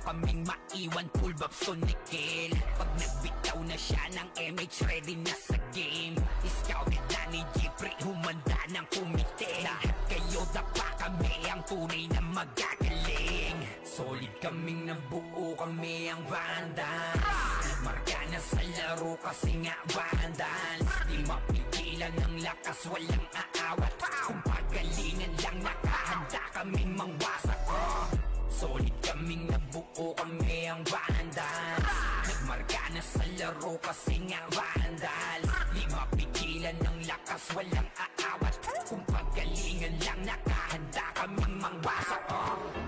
kaming maiwan, full vibes to Nickel. Pag nagbitaw na siya ng MH, ready na sa game. Scouted na ni Jeffrey, humanda ng kumite. Lahat kayo dapa kami, ang tunay na magagaling. Solid kaming nabuo, kami ang Vandals. Nagmarka na sa laro kasi nga Vandals. Di mapigilan ng lakas, walang aawat. Kung pagalingan lang, nakahanda kaming mangwasak. Solid kaming nabuo, kami ang Vandals. Nagmarka na sa laro kasi nga Vandals. Di mapigilan ng lakas, walang aawat. Kung pagalingan lang, nakahanda kaming mangwasak.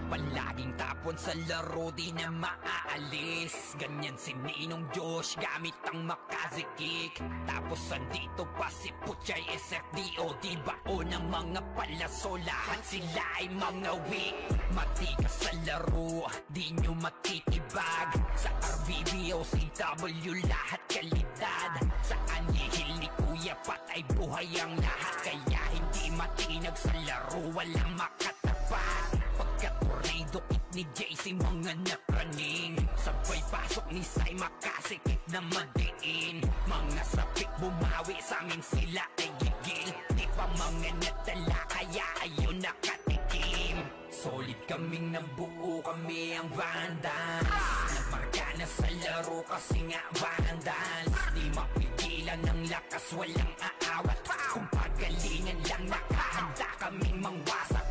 Palaging tapon sa laro, di na maaalis. Ganyan si Ninong Josh, gamit ang makazikik. Tapos andito pa si Puchay SFDO. Di bao ng mga palaso, lahat sila ay mga weak. Matikas sa laro, di nyo matitibag. Sa RBBO, CW, lahat kalidad. Saan hihil ni Kuya patay buhay ang lahat. Kaya hindi matinag sa laro, walang makatapat. Pagka-tornado kit ni JC, mga napraning. Sabay pasok ni Sai, makasikip na madiin. Mga sapik bumawi, sa amin sila ay gigil. Di pa mga natala, kaya ayun nakatikim. Solid kaming nabuo, kami ang Vandals. Nagmarka na sa laro kasi nga Vandals. Di mapigilan ng lakas, walang aawat. Kung pagalingan lang, nakahanda kaming mangwasak.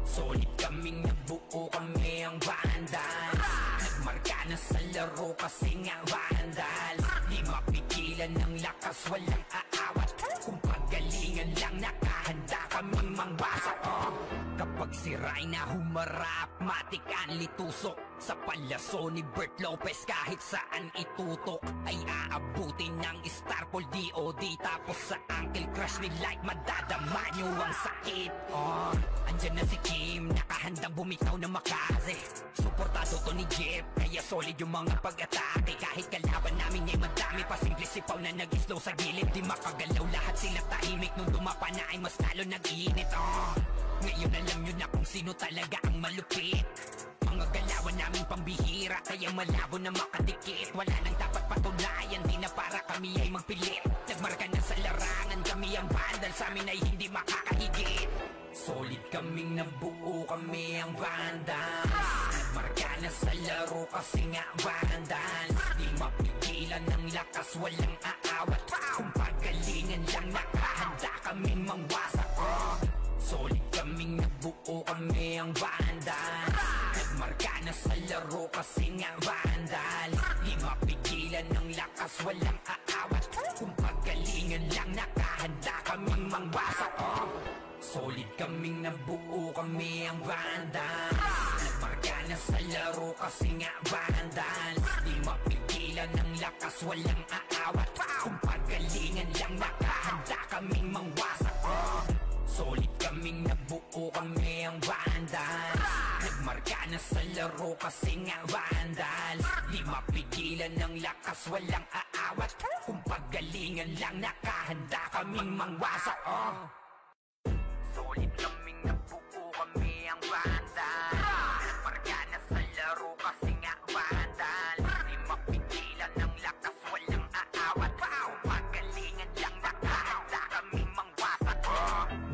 Solid kaming nabuo, kami ang Vandals. Nagmarka na sa laro kasi nga Vandals. Di mapigilan ng lakas, walang aawat. Kung pagalingan lang, nakahanda kaming mangwasak. Kapag si Rayna humarap, matik ang litusok. Sa palaso ni Bert Lopez, kahit saan itutok ay aabutin ng Starpol DOD. Tapos sa Uncle Crush ni Light, madadama nyo ang sakit. Andyan na si Kim, nakahandang bumitaw na makaze. Suportado to ni Jeff, kaya solid yung mga pag-atake. Kahit kalaban namin ay madami, pasimple sipaw na nag-slow sa gilid. Di makagalaw, lahat sila tahimik. Nung dumapa na ay mas lalo nag-iinit. Ngayon alam nyo na kung sino talaga ang malupit. Mga galawan namin pambihira, kaya malabo na makadikit. Wala nang dapat patunayan, di na para kami ay magpilit. Nagmarka na sa larangan, kami ang Vandals, sa amin ay hindi makakahigit. Solid kaming nabuo, kami ang Vandals. Nagmarka na sa laro kasi nga Vandals. Di mapigilan ng lakas, walang aawat. Kung pagalingan lang, nakahanda kaming mangwasak. Solid kaming nabuo, kami ang Vandals. Nagmarka na sa laro kasi nga Vandals. Di mapigilan ng lakas, walang aawat. Kung pagalingan lang, nakahanda kaming mangwasak. Solid kaming nabuo, kami ang Vandals. Nagmarka na sa laro kasi nga Vandals. Di mapigilan ng lakas, walang aawat. Kung pagalingan lang, nakahanda kaming mangwasak. Solid kaming nabuo, kami ang Vandals. Nagmarka na sa laro kasi nga Vandals. Di mapigilan ng lakas, walang aawat. Kung pagalingan lang, nakahanda kaming mangwasak. Solid kaming nabuo, kami ang Vandals. Nagmarka na sa laro kasi nga Vandals. Di mapigilan ng lakas, walang aawat. Kung pagalingan lang, nakahanda kaming mangwasak.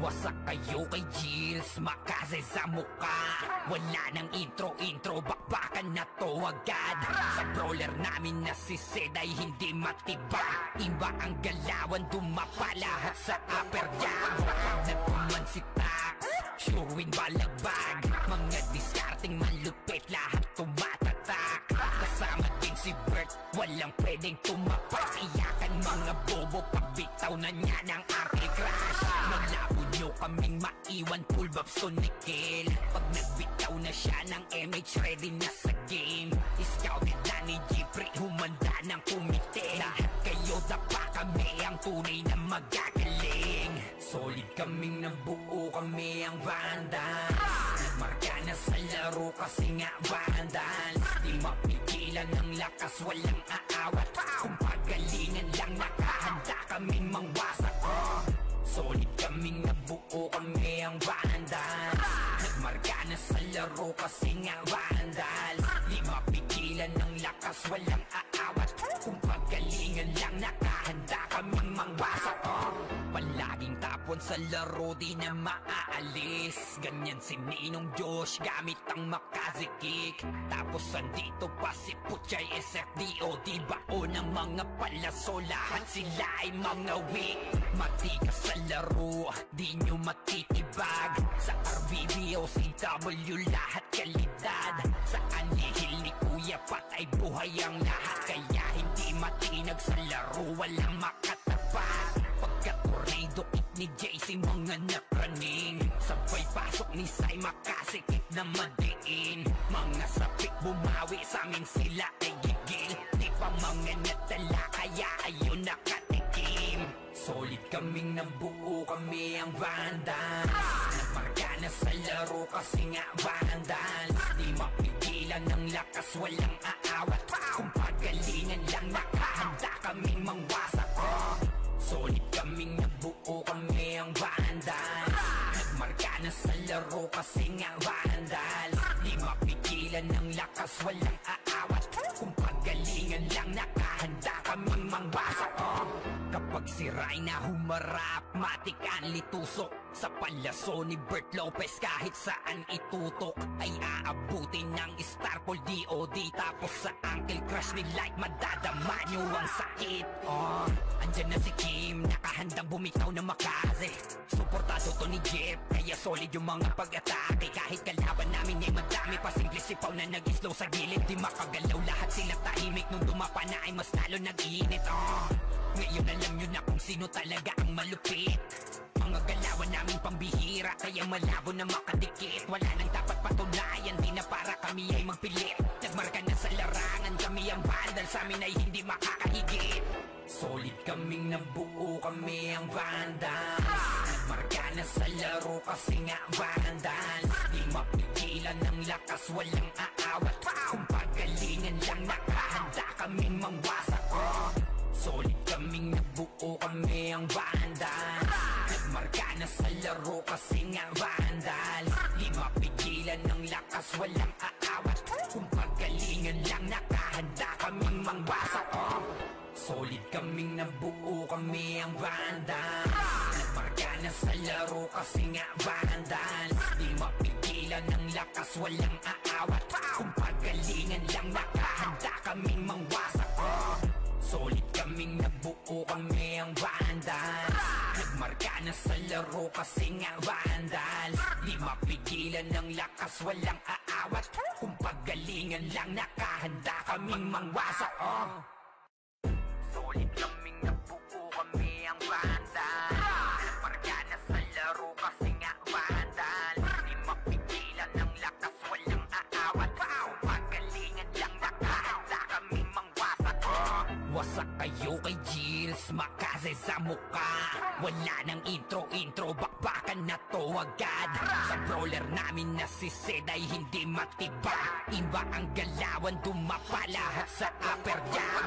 Wasak kayo kay Jills, makaze sa muka. Wala nang intro, bakbakan na to agad. Sa brawler namin na si Zed ay hindi matibag. Iba ang galawan, dumapa lahat sa upper jab. Nagpuman si Tax, sure win balagbag. Mga discarding malupit, lahat tumatatak. Kasama din si Bert, walang pwedeng tumapak. Iyakan mga bobo, pagbitaw na niya ng Uncle Crush. Malabo nyo kaming maiwan, full vibes to Nickel. Pag nagbitaw na siya ng MH, ready na sa game. Scouted na ni Jeffrey, humanda ng kumite. Lahat kayo dapa kami, ang tunay na magagaling. Solid kaming nabuo, kami ang Vandals. Nagmarka na sa laro kasi nga Vandals. Di mapigilan ng lakas, walang aawat. Kung pagalingan lang, nakahanda kaming mangwasak. Solid kaming nabuo, kami ang Vandals. Nagmarka na sa laro kasi nga Vandals. Di mapigilan ng lakas, walang aawat. Kung pagalingan lang, nakahanda kaming mangwasak. Palaging tapon sa laro, di na maaalis. Ganyan si Ninong Josh, gamit ang makazikik. Tapos andito pa si Puchay SFDO, di bao ng mga palaso, lahat sila ay mga weak. Matikas sa laro, di nyo matitibag. Sa RBBO, CW, lahat kalidad. Sa anihil ni Kuya Pat ay buhay ang lahat. Kaya hindi matinag sa laro, walang makatapat. Pagka-tornado kick ni JC, mga napraning. Sabay pasok ni Sai, makasikip na madiin. Mga sapik bumawi, sa amin sila ay gigil. Di pa mga natala, kaya ayun nakatikim. Solid kaming nabuo, kami ang Vandals. Nagmarka na sa laro kasi nga Vandals. Di mapigilan ng lakas, walang aawat. Kung pagalingan lang, nakahanda kaming mangwasak. Solid kaming nabuo, kami ang Vandals. Nagmarka na sa laro kasi nga Vandals. Di mapigilan ng lakas, walang aawat. Kung pagalingan lang, nakahanda kaming mangwasak. Kapag si Rayna humarap, matik ang litusok. Sa palaso ni Bert Lopez, kahit saan itutok ay aabutin ng Starpol DOD. Tapos sa Uncle Crush ni Light, madadama nyo ang sakit. Andyan na si Kim, nakahandang bumitaw na makaze. Suportado to ni Jeff, kaya solid yung mga pag-atake. Kahit kalaban namin ay madami pa, simple sipaw na nag-slow sa gilid. Di makagalaw, lahat sila tahimik. Nung dumapa na ay mas lalo nag-iinit. Ngayon alam nyo na kung sino talaga ang malupit. Mga galawan namin pambihira, kaya malabo na makadikit. Wala nang dapat patunayan, di na para kami ay magpilit. Nagmarka na sa larangan, kami ang Vandal, sa amin ay hindi makakahigit. Solid kaming nabuo, kami ang Vandals. Nagmarka na sa laro kasi nga Vandals. Di mapigilan ng lakas, walang aawat. Kung pagalingan lang, nakahanda kaming mangwasak. Solid kaming nabuo, kami ang Vandals. Nagmarka na sa laro kasi nga Vandals. Di mapigilan ng lakas, walang aawat. Kung pagalingan lang, nakahanda kaming mangwasak. Solid kaming nabuo, kami ang Vandals. Nagmarka na sa laro kasi nga Vandals. Di mapigilan ng lakas, walang aawat. Kung pagalingan lang, nakahanda kaming mangwasak. Solid kaming nabuo, kami ang Vandals. Nagmarka na sa laro kasi nga Vandals. Di mapigilan ng lakas, walang aawat. Kung pagalingan lang, nakahanda kaming mangwasak. Solid kaming nabuo, kami ang Vandals. Nagmarka na sa laro kasi nga Vandals. Di mapigilan ng lakas, walang aawat. Kung pagalingan lang, nakahanda kaming mangwasak. Wasak kayo kay Gilles, makaze sa muka. Wala nang intro, bakbakan na to agad. Sa brawler namin na si Sed ay hindi matiba. Iba ang galawan, dumapa lahat sa upper jab.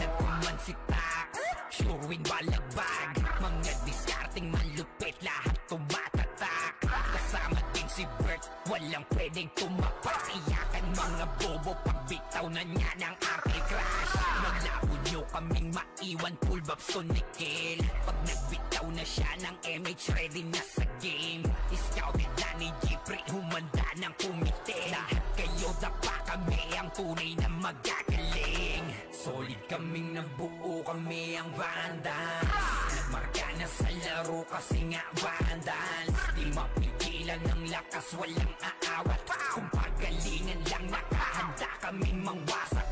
Nagkuman si Tax, sure win balagbag. Mga discarding malupit, lahat tumatatak. Kasama din si Bert, walang pwedeng tumapak. Iyakan mga bobo, pagbitaw na niya ng Uncle Crush. Malabo nyo kaming maiwan, full babs to Nickel. Pag nagbitaw na siya ng MH, ready na sa game. Scouted na ni Jeffrey, humanda ng kumite. Lahat kayo dapa, kami ang tunay na magagaling. Solid kaming nabuo, kami ang Vandals. Nagmarka na sa laro kasi nga Vandals. Di mapigilan ng lakas, walang aawat. Kung pagalingan lang, nakahanda kaming mangwasak.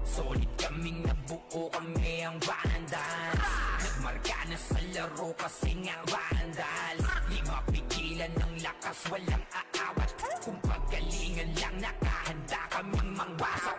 Solid kaming nabuo, kami ang Vandals. Nagmarka na sa laro kasi nga Vandals. Di mapigilan ng lakas, walang aawat. Kung pagalingan lang, nakahanda kaming mangwasak.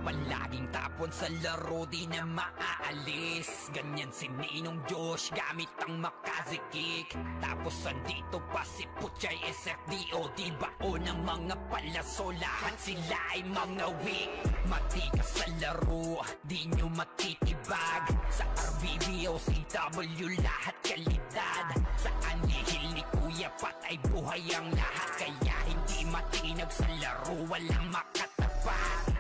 Palaging tapon sa laro, di na maaalis. Ganyan si Ninong Josh, gamit ang makazikik. Tapos andito pa si Puchay SFDO, di bao ng mga palaso, lahat sila ay mga weak. Matikas sa laro, di nyo matitibag. Sa RBBO, CW, lahat kalidad. Sa anihil ni Kuya Pat ay buhay ang lahat. Kaya hindi matinag sa laro, walang makatapat.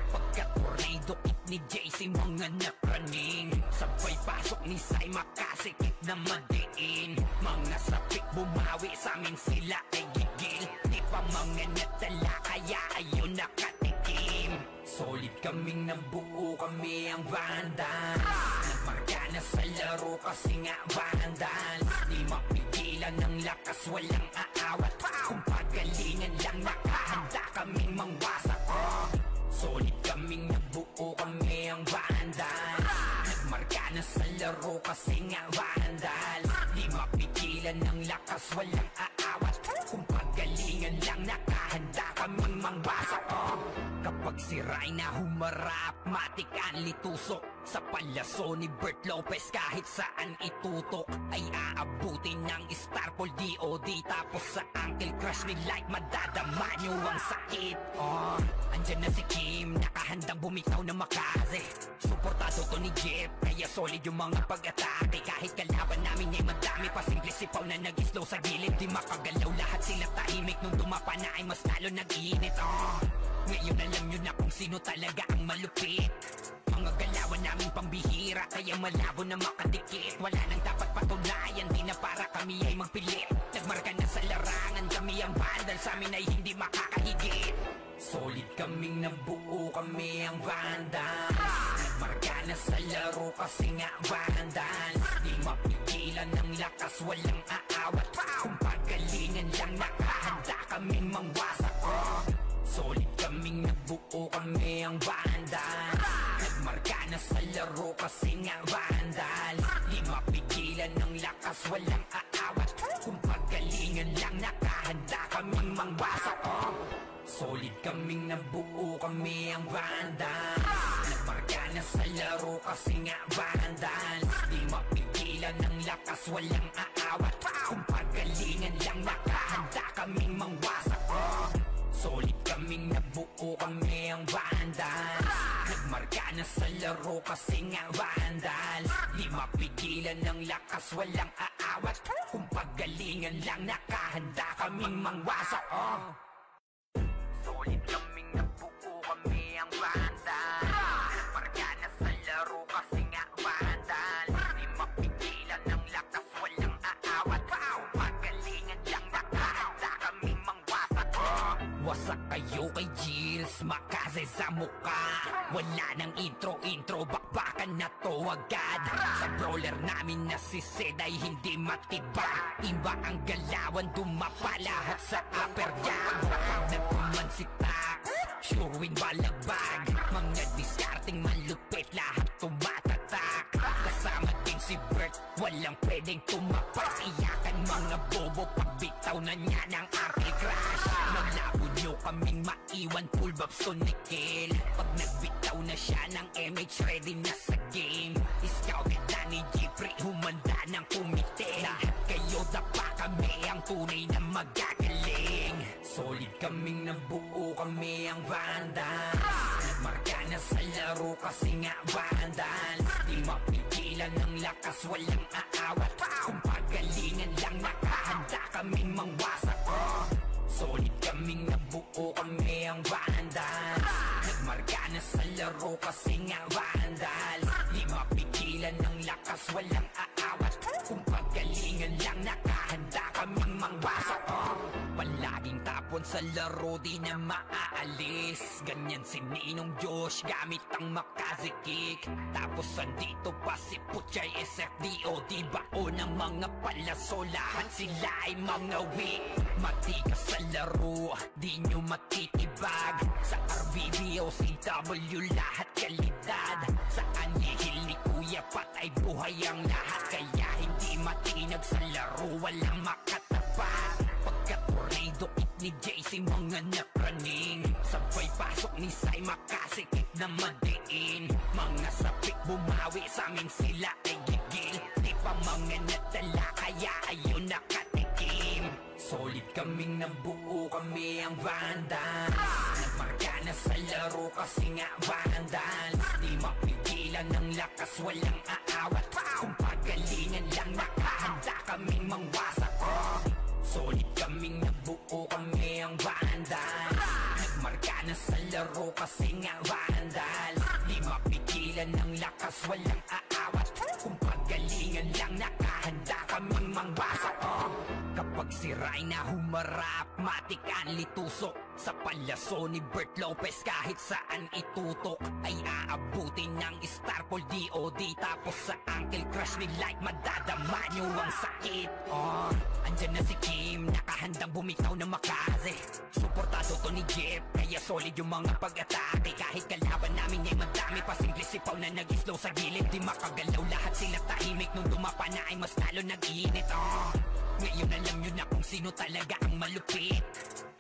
ni JC mga napraning. Sabay pasok ni Sai makasikip na madiin. Mga sapik bumawi sa amin sila ay gigil. Di pa mga natala kaya ayun nakatikim. Solid kaming nabuo kami ang Vandals. Nagmarka na sa laro kasi nga Vandals. Di mapigilan ng lakas walang aawat. Kung pagalingan lang nakahanda kaming mangwasak. Solid kaming nabuo kami ang Vandals. Nagmarka na sa laro kasi nga Vandals. Di mapigilan ng lakas walang aawat. Kung pagalingan lang nakahanda kaming mangwasak. Kapag si Rayna humarap, matik ang litusok. Sa palaso ni Bert Lopez kahit saan itutok ay aabutin ng Starpol DOD. Tapos sa Uncle Crush ni Light madadama nyo ang sakit. Andyan na si Kim, nakahandang bumitaw na makaze. Suportado to ni Jeff, kaya solid yung mga pag-atake. Kahit kalaban namin ay madami pa, simple sipaw na nag-slow sa gilid. Di makagalaw lahat sila tahimik, nung dumapa na ay mas lalo nag-iinit. Ngayon alam nyo na kung sino talaga ang malupit. Mga galawan namin pambihira, kaya malabo na makadikit. Wala nang dapat patunayan, di na para kami ay magpilit. Nagmarka na sa larangan, kami ang Vandal, sa amin ay hindi makakahigit. Solid kaming nabuo, kami ang Vandals. Nagmarka na sa laro kasi nga Vandals. Di mapigilan ng lakas, walang aawat. Kung pagalingan lang nakahanda kaming mangwasak. Solid kaming nabuo, kami ang Vandals. Nagmarka na sa laro kasi nga Vandals. Di mapigilan ng lakas, walang aawat. Kung pagalingan lang nakahanda kaming mangwasak. Solid kaming nabuo, kami ang Vandals. Nagmarka na sa laro kasi nga Vandals. Di mapigilan ng lakas, walang aawat. Kung pagalingan lang nakahanda kaming mangwasak. Solid kaming nabuo, kami ang Vandals. Nagmarka na sa laro kasi nga Vandals. Di mapigilan ng lakas, walang aawat. Kung pagalingan lang nakahanda kaming mangwasak. Solid kaming nabuo, kami ang Vandals. Nagmarka na sa laro kasi nga Vandals. Di mapigilan ng lakas, walang aawat. Kung pagalingan lang nakahanda kaming mangwasak. Wasak kayo kay Gilles, makaze sa muka. Wala nang intro, bakbakan na to agad. Sa brawler namin na si Zed ay hindi matibag. Iba ang galawan, dumapa lahat sa upper jab. Pag nagkuman si Tax, sure win balagbag. Mga discarding malupit, lahat tumatatak. Kasama din si Bert, walang pwedeng tumapak. Iyakan mga bobo, pagbitaw na niya ng Uncle Crush. Malabo nyo kaming maiwan, full babs to Nickel. Pag nagbitaw na siya ng MH, ready na sa game. Scouted na ni Jeffrey, humanda ng kumite. Lahat kayo dapa, kami ang tunay na magagaling. Solid kaming nabuo, kami ang Vandals. Nagmarka na sa laro kasi nga Vandals. Di mapigilan ng lakas, walang aawat. Kung pagalingan lang nakahanda kaming mangwasak. Solid kaming nabuo, kami ang Vandals. Nagmarka na sa laro kasi nga Vandals. Di mapigilan ng lakas, walang aawat. Kung pagalingan lang nakahanda kaming mangwasak. Palaging tapon sa laro, di na maaalis. Ganyan si Ninong Josh, gamit ang makaze kick. Tapos andito pa si Puchay SFDOD, bao ng mga palaso, lahat sila ay mga weak. Matikas sa laro, di nyo matitibag. Sa RBB o CW, lahat kalidad. Sa anihil ni Kuya Pat ay buhay ang lahat. Kaya hindi matinag sa laro, walang makatapat. Pagka-tornado kick ni JC, mga napraning. Sabay pasok ni Sai, makasikip na madiin. Mga sapik bumawi, sa amin sila ay gigil. Di pa mga natala, kaya ayun nakatikim. Solid kaming nabuo, kami ang Vandals. Nagmarka na sa laro kasi nga Vandals. Di mapigilan ng lakas, walang aawat. Kung pagalingan lang nakahanda kaming mangwasak. Solid kaming nabuo, kami ang Vandals. Nagmarka na sa laro kasi nga Vandals. Di mapigilan mapigilan ng lakas, walang aawat. Kung pagalingan lang, nakahanda kaming mangwasak. Kapag sira'y na humarap, matik ang litusok. Sa palaso ni Bert Lopez, kahit saan itutok ay aabutin ng Starpol DOD. Tapos sa Uncle Crush ni Light, madadama nyo ang sakit. Andyan na si Kim, nakahandang bumitaw na makaze. Suportado to ni Jeff, kaya solid yung mga pag-atake. Kahit kalaban namin ay madami pa, simple sipaw na nag-slow sa gilid. Di makagalaw, lahat sila tahimik. Nung dumapa na ay mas lalo nag-iinit. Ngayon alam nyo na kung sino talaga ang malupit.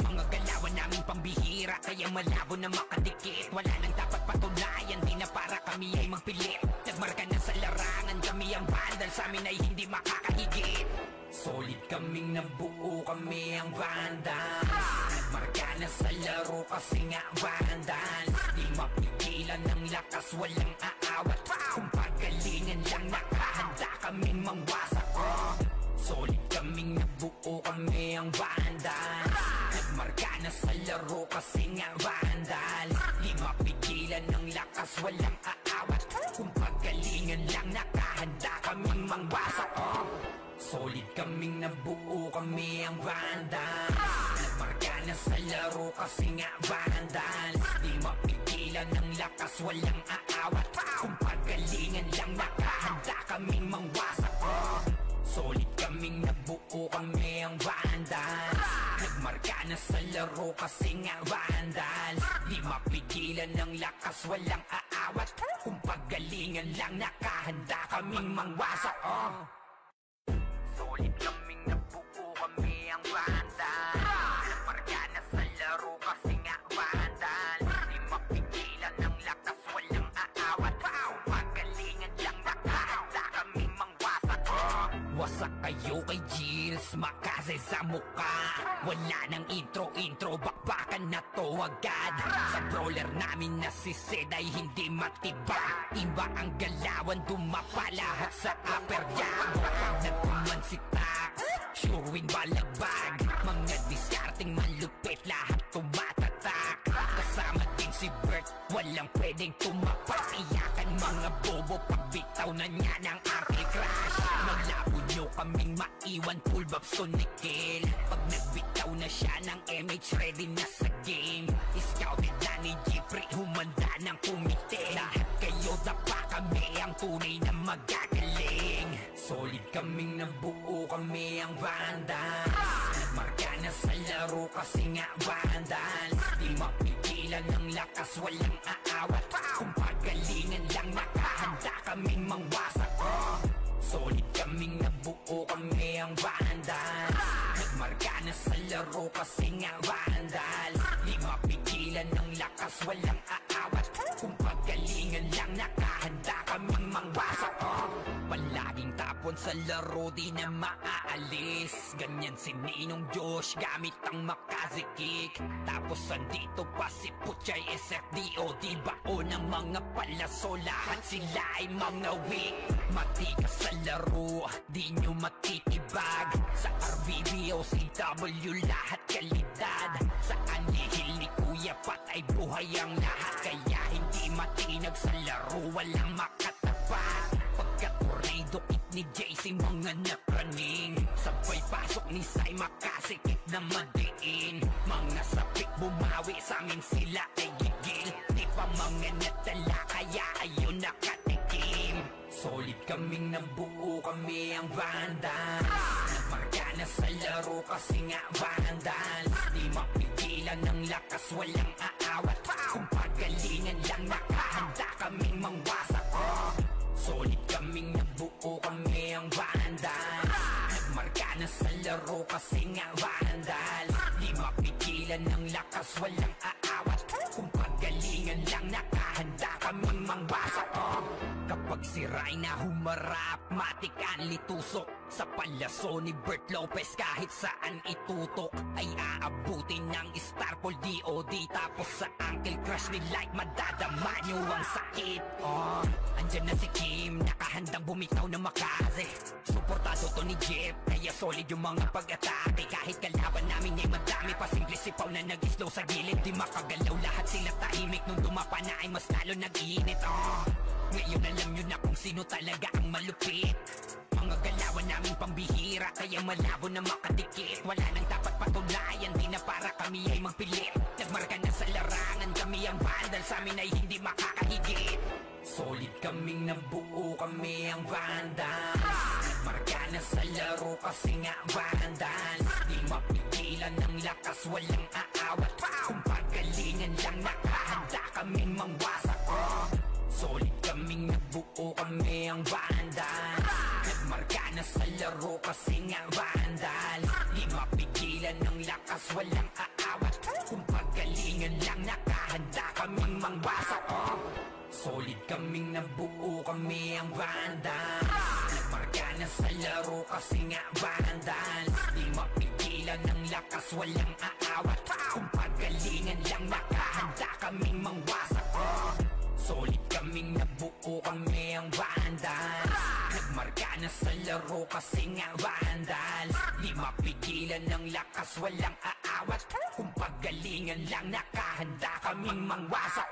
Mga galawan namin pambihira, kaya malabo na makadikit. Wala nang dapat patunayan, di na para kami ay magpilit. Nagmarka na sa larangan, kami ang vandal, sa amin ay hindi makakahigit. Solid kaming nabuo, kami ang vandals. Nagmarka na sa laro kasi nga vandals. Di mapigilan ng lakas, walang aawat. Kung pagalingan lang, nakahanda kaming mangwasak. Solid kaming nabuo, kami ang vandals. Nagmarka na sa laro kasi nga vandals. Di mapigilan ng lakas, walang aawat. Kung pagalingan lang, nakahanda kaming mangwasak. Solid kaming nabuo, kami ang vandals. Nagmarka na sa laro kasi nga vandals. Di mapigilan ng lakas, walang aawat. Kung pagalingan lang, nakahanda kaming mangwasak. Solid kaming nabuo, kami ang vandals. Nagmarka na sa laro kasi nga vandals. Di mapigilan ng lakas, walang aawat. Kung pagalingan lang, nakahanda kaming mangwasak. Solid kaming nabuo, kami ang vandals. Nagmarka na sa laro kasi nga vandals. Di mapigilan ng lakas, walang aawat. Kung pagalingan lang, nakahanda kaming mangwasak. Wasak kayo kay Gilles, makaze sa mukha. Wala nang intro, bakbakan na to agad. Sa brawler namin na si Zed ay hindi matiba. Iba ang galawan, dumapa lahat sa upper jab. Pag nagkuman si Tax, sure win balagbag. Mga diskarting malupit, lahat tumatatak. Kasama din si Bert, walang pwedeng tumapak. Iyakan mga bobo, pagbitaw na niya ng Uncle Crush. Malabo nyo kaming maiwan, full babs to Nickel. Pag nagbitaw na siya ng MH, ready na sa game. Scouted na ni Jeffrey, humanda ng kumite. Lahat kayo dapa, kami ang tunay na magagaling. Solid kaming nabuo, kami ang vandals. Nagmarka na sa laro kasi nga vandals. Di mapigilan ng lakas, walang aawat. Kung pagalingan lang, nakahanda kaming mangwasak. Solid kaming nabuo, kami ang vandals. Nagmarka na sa laro kasi nga vandals. Di mapigilan ng lakas, walang aawat. Kung pagalingan lang, nakahanda kaming mangwasak. Palaging tapon sa laro, di na maaalis. Ganyan si Ninong Josh, gamit ang makaze kick. Tapos andito pa si Puchay SFDOD, baon ng mga palaso, lahat sila ay mga weak. Matikas sa laro, di nyo matitibag. Sa RVB o CW, lahat kalidad. Sa anihil ni Kuya Pat ay buhay ang lahat. Kaya hindi matinag sa laro, walang makatapat. Pagka-tornado kit ni JC, mga napraning. Sabay pasok ni Sai, makasikip na madiin. Mga sapik bumawi, sa amin sila ay gigil. Di pa mga natala, kaya ayun nakatikim. Solid kaming nabuo, kami ang vandals. Nagmarka na sa laro kasi nga vandals. Di mapigilan ng lakas, walang aawat. Kung pagalingan lang, nakahanda kaming mangwasak. Solid kaming nabuo, kami ang vandals. Nagmarka na sa laro kasi nga vandals. Di mapigilan ng lakas, walang aawat. Kung pagalingan lang, nakahanda kaming mangwasak. Kapag sira'y na humarap, matik ang litusok. Sa palaso ni Bert Lopez, kahit saan itutok ay aabutin ng Starpol DOD. Tapos sa Uncle Crush ni Light, madadama nyo ang sakit. Andyan na si Kim, nakahandang bumitaw na makaze. Suportado to ni Jeff, kaya solid yung mga pag-atake. Kahit kalaban namin ay madami pa, simple sipaw na nag-slow sa gilid. Di makagalaw, lahat sila tahimik. Nung dumapa na ay mas lalo nag-iinit. Ngayon alam nyo na kung sino talaga ang malupit. Mga galawan naming pambihira, kaya malabo na makadikit. Wala nang dapat patunayan, di na para kami ay magpilit. Nagmarka na sa larangan, kami ang vandal, sa amin ay hindi makakahigit. Solid kaming nabuo, kami ang vandals. Nagmarka na sa laro kasi nga vandals. Di mapigilan ng lakas, walang aawat. Kung pagalingan lang nakahanda kaming mangwasak. Solid kaming nabuo, kami ang vandals. Nagmarka na sa laro kasi nga vandals. Di mapigilan ng lakas, walang aawat. Kung pagalingan lang nakahanda kaming mangwasak. Solid kaming nabuo, kami ang vandals. Nagmarka na sa laro kasi nga vandals. Di mapigilan ng lakas, walang aawat. Kung pagalingan lang nakahanda kaming mangwasak. Solid kaming nabuo, kami ang vandals. Nagmarka na sa laro kasi nga vandals. Di mapigilan ng lakas, walang aawat. Kung pagalingan lang nakahanda kaming mangwasak.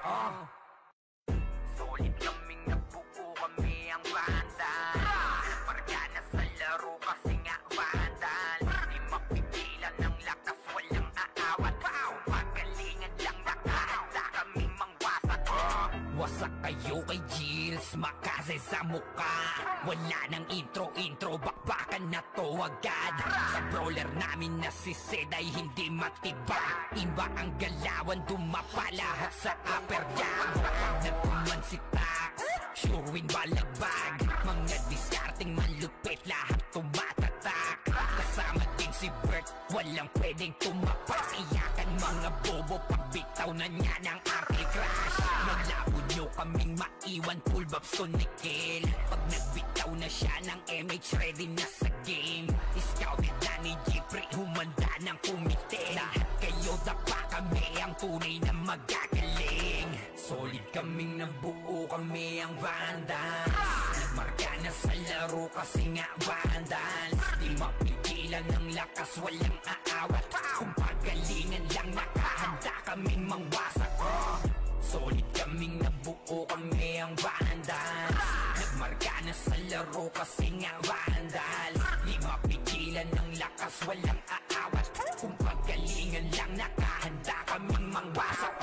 Solid kaming nabuo, kami ang vandals. Nagmarka na sa laro kasi nga vandals. Di mapigilan ng lakas, walang aawat. Kung pagalingan lang nakahanda kaming mangwasak. Wasak kayo kay Gilles, makase sa muka. Wala nang intro, bakbakan na to agad. Sa brawler namin na si Zed ay hindi matibag. Iba ang galawan, dumapa lahat sa upper jam. Nagpuman si Tax, sure win balagbag. Mga discarding malupit, lahat tumatatak. Kasama din si Bert, walang pwedeng tumapak. Iyakan mga bobo, pagbitaw na niya ng Arctic Crash. Malabo nyo kaming maiwan, full babs to Nickel. Pag nagbitaw na siya ng MH, ready na sa game. Scouted na ni Jeffrey, humanda ng kumite. Lahat kayo dapa, kami ang tunay na magagaling. Solid kaming nabuo, kami ang vandals. Nagmarka na sa laro kasi nga vandals. Di mapigilan ng lakas, walang aawat. Kung pagalingan lang nakahanda kaming mangwasak. Solid kaming nabuo, kami ang vandals. Nagmarka na sa laro kasi nga vandals. Di mapigilan ng lakas, walang aawat. Kung pagalingan lang nakahanda kaming mangwasak.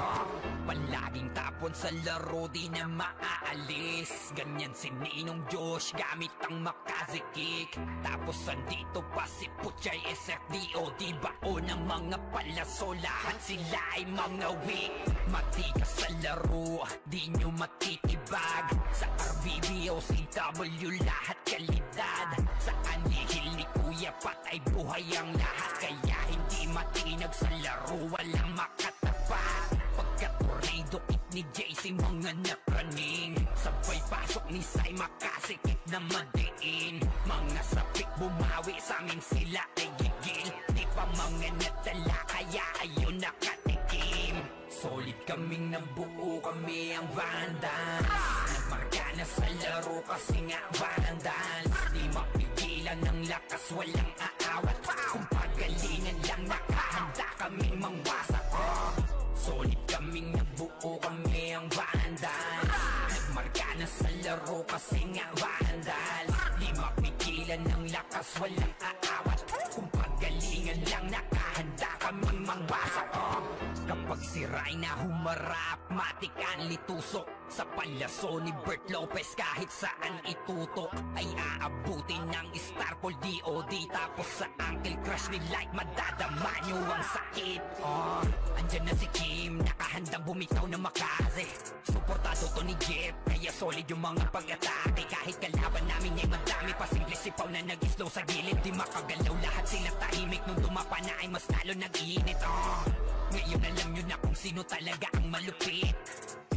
Palaging tapon sa laro, di na maaalis. Ganyan si Ninong Josh, gamit ang Makaze kick. Tapos andito pa si Puchay SFDO. Di bao ng mga palaso, lahat sila ay mga weak. Matikas sa laro, di nyo matitibag. Sa RBB o CW, lahat kalidad. Sa anihil ni Kuya patay buhay ang lahat. Kaya hindi matinag sa laro, walang makatapat. Pagka-tornado kit ni JC, mga napraning. Sabay pasok ni Sai, makasikip na madiin. Mga sapik bumawi, sa amin sila ay gigil. Di pa mga natala, kaya ayun nakatikim. Solid kaming nabuo, kami ang vandals. Nagmarka na sa laro kasi nga vandals. Di mapigilan ng lakas, walang aawat. Kung pagalingan lang nakahanda kaming mangwasak. Solid kaming nabuo, kami ang vandals. Nagmarka na sa laro kasi nga vandals. Di mapigilan ng lakas, walang aawat. Kung pagalingan lang nakahanda kaming mangwasak. Kapag si Rayna humarap, matikan litusok. Sa palaso ni Bert Lopez, kahit saan itutok ay aabutin ng Starpol DOD. Tapos sa Uncle Crush ni Light, madadama nyo ang sakit. Andyan na si Kim, nakahandang bumitaw na Makaze. Suportado to ni Jeff, kaya solid yung mga pag-atake. Kahit kalaban namin ay madami pa, simple sipaw na nag-slow sa gilid. Di makagalaw, lahat sila tahimik. Nung dumapa na ay mas lalo nag-iinit. Ngayon alam nyo na kung sino talaga ang malupit.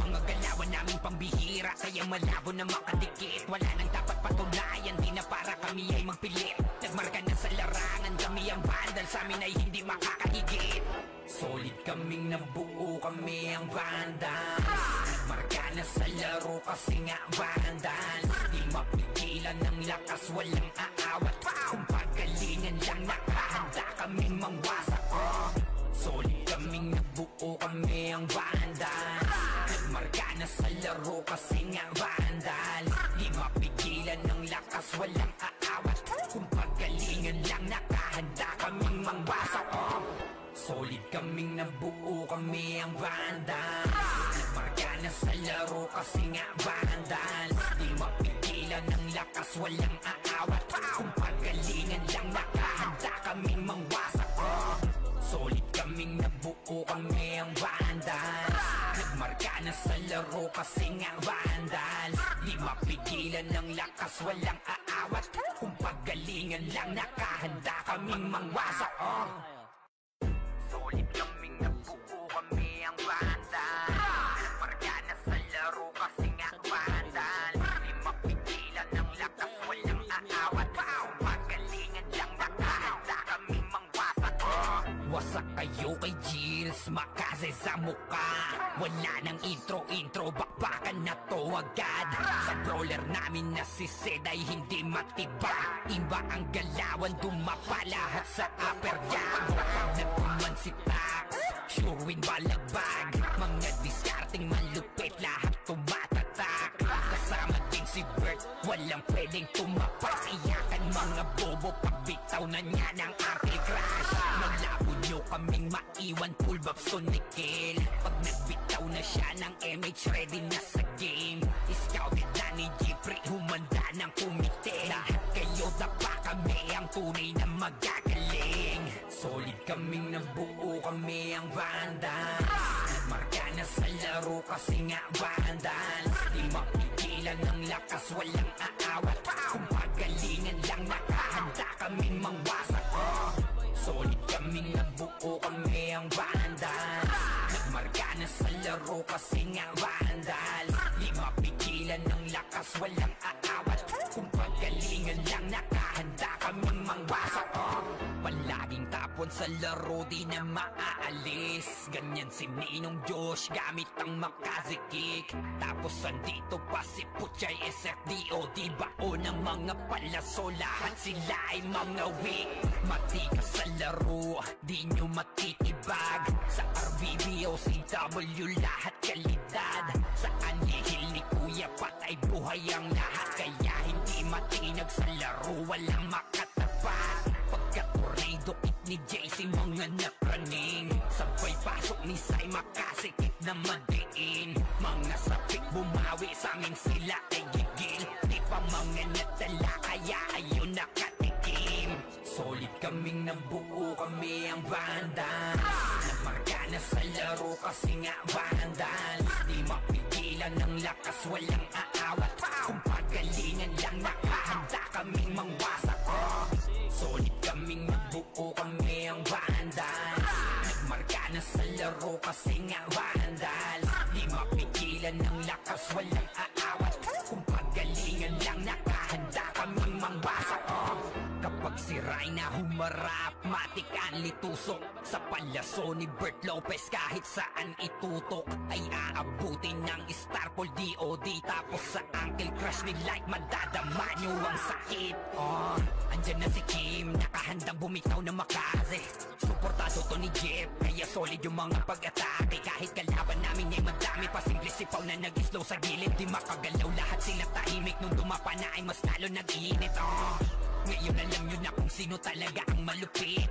Mga galawan naming pambihira, kaya malabo na makadikit. Wala nang dapat patunayan, di na para kami ay magpilit. Nagmarka na sa larangan, kami ang vandal, sa amin ay hindi makakahigit. Solid kaming nabuo, kami ang vandals. Nagmarka na sa laro kasi nga vandals. Di mapigilan ng lakas, walang aawat. Kung pagalingan lang nakahanda kaming mangwasak. Solid kaming nabuo, kami ang vandals. Nagmarka na na sa laro kasi nga vandal. Di mapigilan ng lakas, walang aawat. Kung pagalingan lang, nakahanda kaming mangwasak. Solid kaming nabuo, kami ang vandal. Nagmarka na sa laro kasi nga vandal. Di mapigilan ng lakas, walang aawat. Kung pagalingan lang, nakahanda kaming mangwasak. Solid kaming nabuo, kami ang vandal. Nagmarka na sa laro kasi nga vandal. Di mapigilan ng lakas, walang aawat. Kung pagalingan lang, nakahanda kaming mangwasak. Solid kaming nabuo, kami ang vandal. Nagmarka na sa laro kasi nga vandal. Di mapigilan ng lakas, walang aawat. Kung pagalingan lang, nakahanda kaming mangwasak. Wasak kayo kay Gilles, makase sa muka. Wala nang intro, bakbakan na to agad. Sa brawler namin na si Zed ay hindi matibag. Iba ang galawan, dumapa lahat sa upper jab. Pag nagpuman si Tax, sure win balagbag. Mga diskarting malupit, lahat tumatatak. Kasama din si Bert, walang pwedeng tumapak. Iyakan mga bobo, pagbitaw na niya ng anti-crash. Malabo nyo kaming maiwan, full buffs to Nickel. Pag nagbitaw na siya ng MH, ready na sa game. Scouted na ni Jeffrey, humanda ng kumite. Lahat kayo dapa, kami ang tunay na magagaling. Solid kaming nabuo, kami ang vandals. Nagmarka na sa laro kasi nga vandals. Di mapigilan ng lakas, walang aawat. Kung pagalingan lang, nakahanda kaming mangwasak. Solid kaming nabuo, kami ang vandals. Nagmarka na sa laro kasi nga vandals. Di mapigilan ng lakas, walang aawat. Kung pagalingan lang, nakahanda kaming mangwasak. Palaging tapon sa laro, di na maaalis. Ganyan si Ninong Josh, gamit ang Makaze kick. Tapos andito pa si Puchay SFDO, di bao ng mga palaso. Lahat sila ay mga weak. Matikas sa laro, di nyo matitibag. Sa RBBO, CW, lahat kalidad. Sa anihil ni Kuya patay buhay ang lahat. Kaya hindi matinag sa laro, walang makatapat. Pagka-tornado kit ni JC, mga napraning. Sabay pasok ni Sai, makasikip na madiin. Mga sapik bumawi, sa amin sila ay gigil. Di pa mga natala, kaya ayun nakatikim. Solid kaming nabuo, kami ang vandals. Nagmarka na sa laro kasi nga vandals. Di mapigilan ng lakas, walang aawat. Kung pagalingan lang, nakahanda kaming mangwasak. Solid kaming nabuo, kami ang vandals. Nagmarka na sa laro kasi nga vandals. Di mapigilan ng lakas, walang aawat. Kung pagalingan lang, nakahanda kaming mangwasak. Kapag si Rayna humarap, matik ang litusok. Sa palaso ni Bert Lopez, kahit saan itutok ay aabutin ng Starpol DOD. Tapos sa Uncle Crush ni Light, madadama nyo ang sakit. Andyan na si Kim, nakahandang bumitaw na Makaze. Suportado to ni Jeff, kaya solid yung mga pag-atake. Kahit kalaban namin ay madami, pasimple sipaw na nag-slow sa gilid. Di makagalaw, lahat sila tahimik. Nung dumapa na ay mas lalo nag-iinit. Ngayon alam nyo na kung sino talaga ang malupit.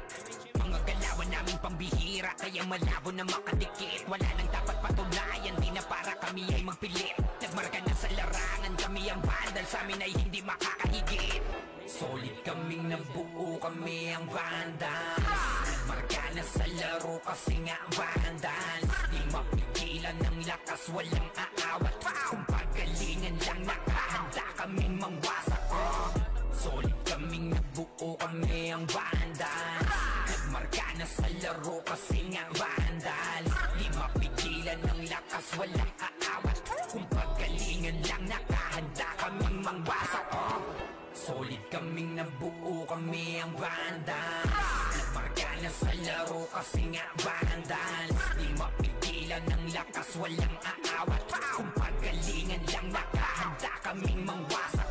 Mga galawan namin pambihira, kaya malabo na makadikit. Wala nang dapat patunayan, di na para kami ay magpilit. Nagmarka na sa larangan, kami ang vandal, sa amin ay hindi makakahigit. Solid kaming nabuo, kami ang vandals. Nagmarka na sa laro kasi nga vandals. Di mapigilan ng lakas, walang aawat. Kung pagalingan lang, nakahanda kaming mangwasak. Solid kaming nabuo, kami ang vandals. Nagmarka na sa laro kasi nga vandals. Di mapigilan ng lakas, walang aawat. Kung pagalingan lang, nakahanda kaming mangwasak. Solid kaming nabuo, kami ang vandals. Nagmarka na sa laro kasi nga vandals. Di mapigilan ng lakas, walang aawat. Kung pagalingan lang, nakahanda kaming mangwasak.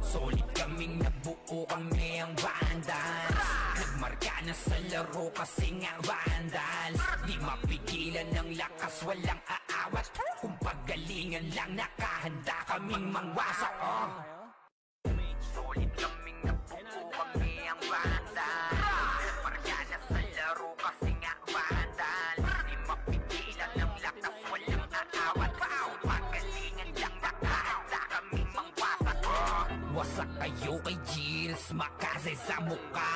Solid kaming nabuo, kami ang vandals. Nagmarka na sa laro kasi nga vandals. Di mapigilan ng lakas, walang aawat. Kung pagalingan pagalingan lang, nakahanda kaming mangwasak. Solid kaming nabuo, kami ang banda. Margana sa laro kasi nga vandal. Di mapigilan ng lakas, walang aawat. Pagalingan lang, nakahanda kaming mangwasak. Wasak kayo kay Gilles, makase sa muka.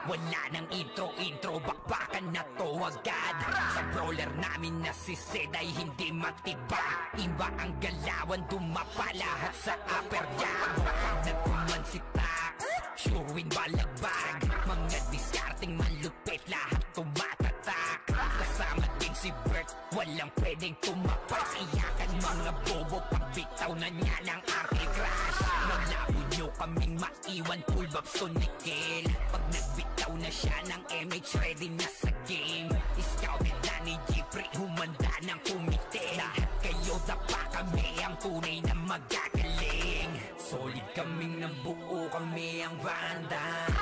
Wala nang intro, bakbakan na to agad. Sa brawler namin na si Zed ay hindi matibag. Iba ang galawan, dumapa lahat sa upper jab. Pag nagkuman si Tax, sure win balagbag. Mga diskarting malupit, lahat tumatatak. Kasama din si Bert, walang pwedeng tumapak. Iyakan mga bobo, pagbitaw na niya ng arcade crash. Malabo nyo kaming maiwan, full babs to Nickel. Pag nagbitaw na siya ng MH, ready na sa game. Scouted na ni Jeffrey, humanda ng kumite. Lahat kayo dapa, kami ang tunay na magagaling. Solid kaming nabuo, kami ang Vandals.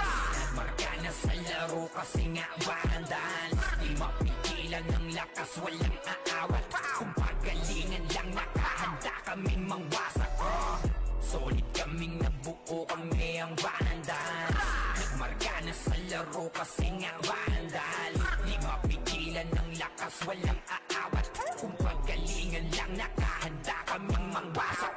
Marka na sa laro kasi nga Vandals. Di mapigilan ng lakas, walang aawat. Kung pagalingan lang, nakahanda kaming mangwasak. Solid kaming nabuo, kami ang Vandals. Nagmarka na sa laro kasi nga Vandals. Di mapigilan ng lakas, walang aawat. Kung pagalingan lang, nakahanda kaming mangwasak.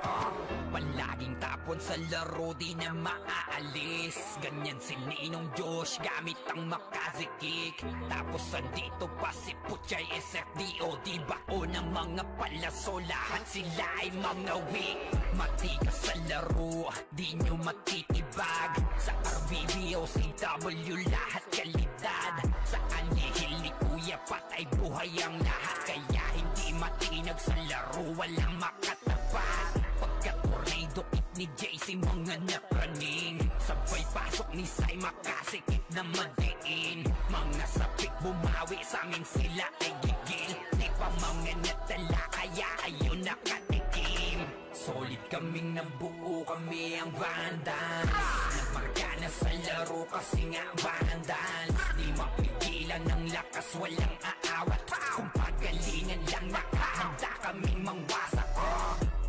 Palaging tapon sa laro, di na maaalis. Ganyan si Ninong Josh, gamit ang makazikik. Tapos andito pa si Puchay SFDO, di bao ng mga palaso. Lahat sila ay mga weak. Matigas sa laro, di nyo matitibag. Sa RBBO, CW, lahat kalidad. Sa anihil ni Kuya Pat ay buhay ang lahat. Kaya hindi matinag sa laro, walang makatapat. Pagka-tornado kit ni JC, mga napraning. Sabay pasok ni Sai, makasikip na madiin. Mga sapik bumawi, sa amin sila ay gigil. Di pa mga natala, kaya ayun nakatikim. Solid kaming nabuo, kami ang Vandals. Nagmarka na sa laro kasi nga Vandals. Di mapigilan ng lakas, walang aawat. Kung pagalingan lang, nakahanda kaming mangwasak.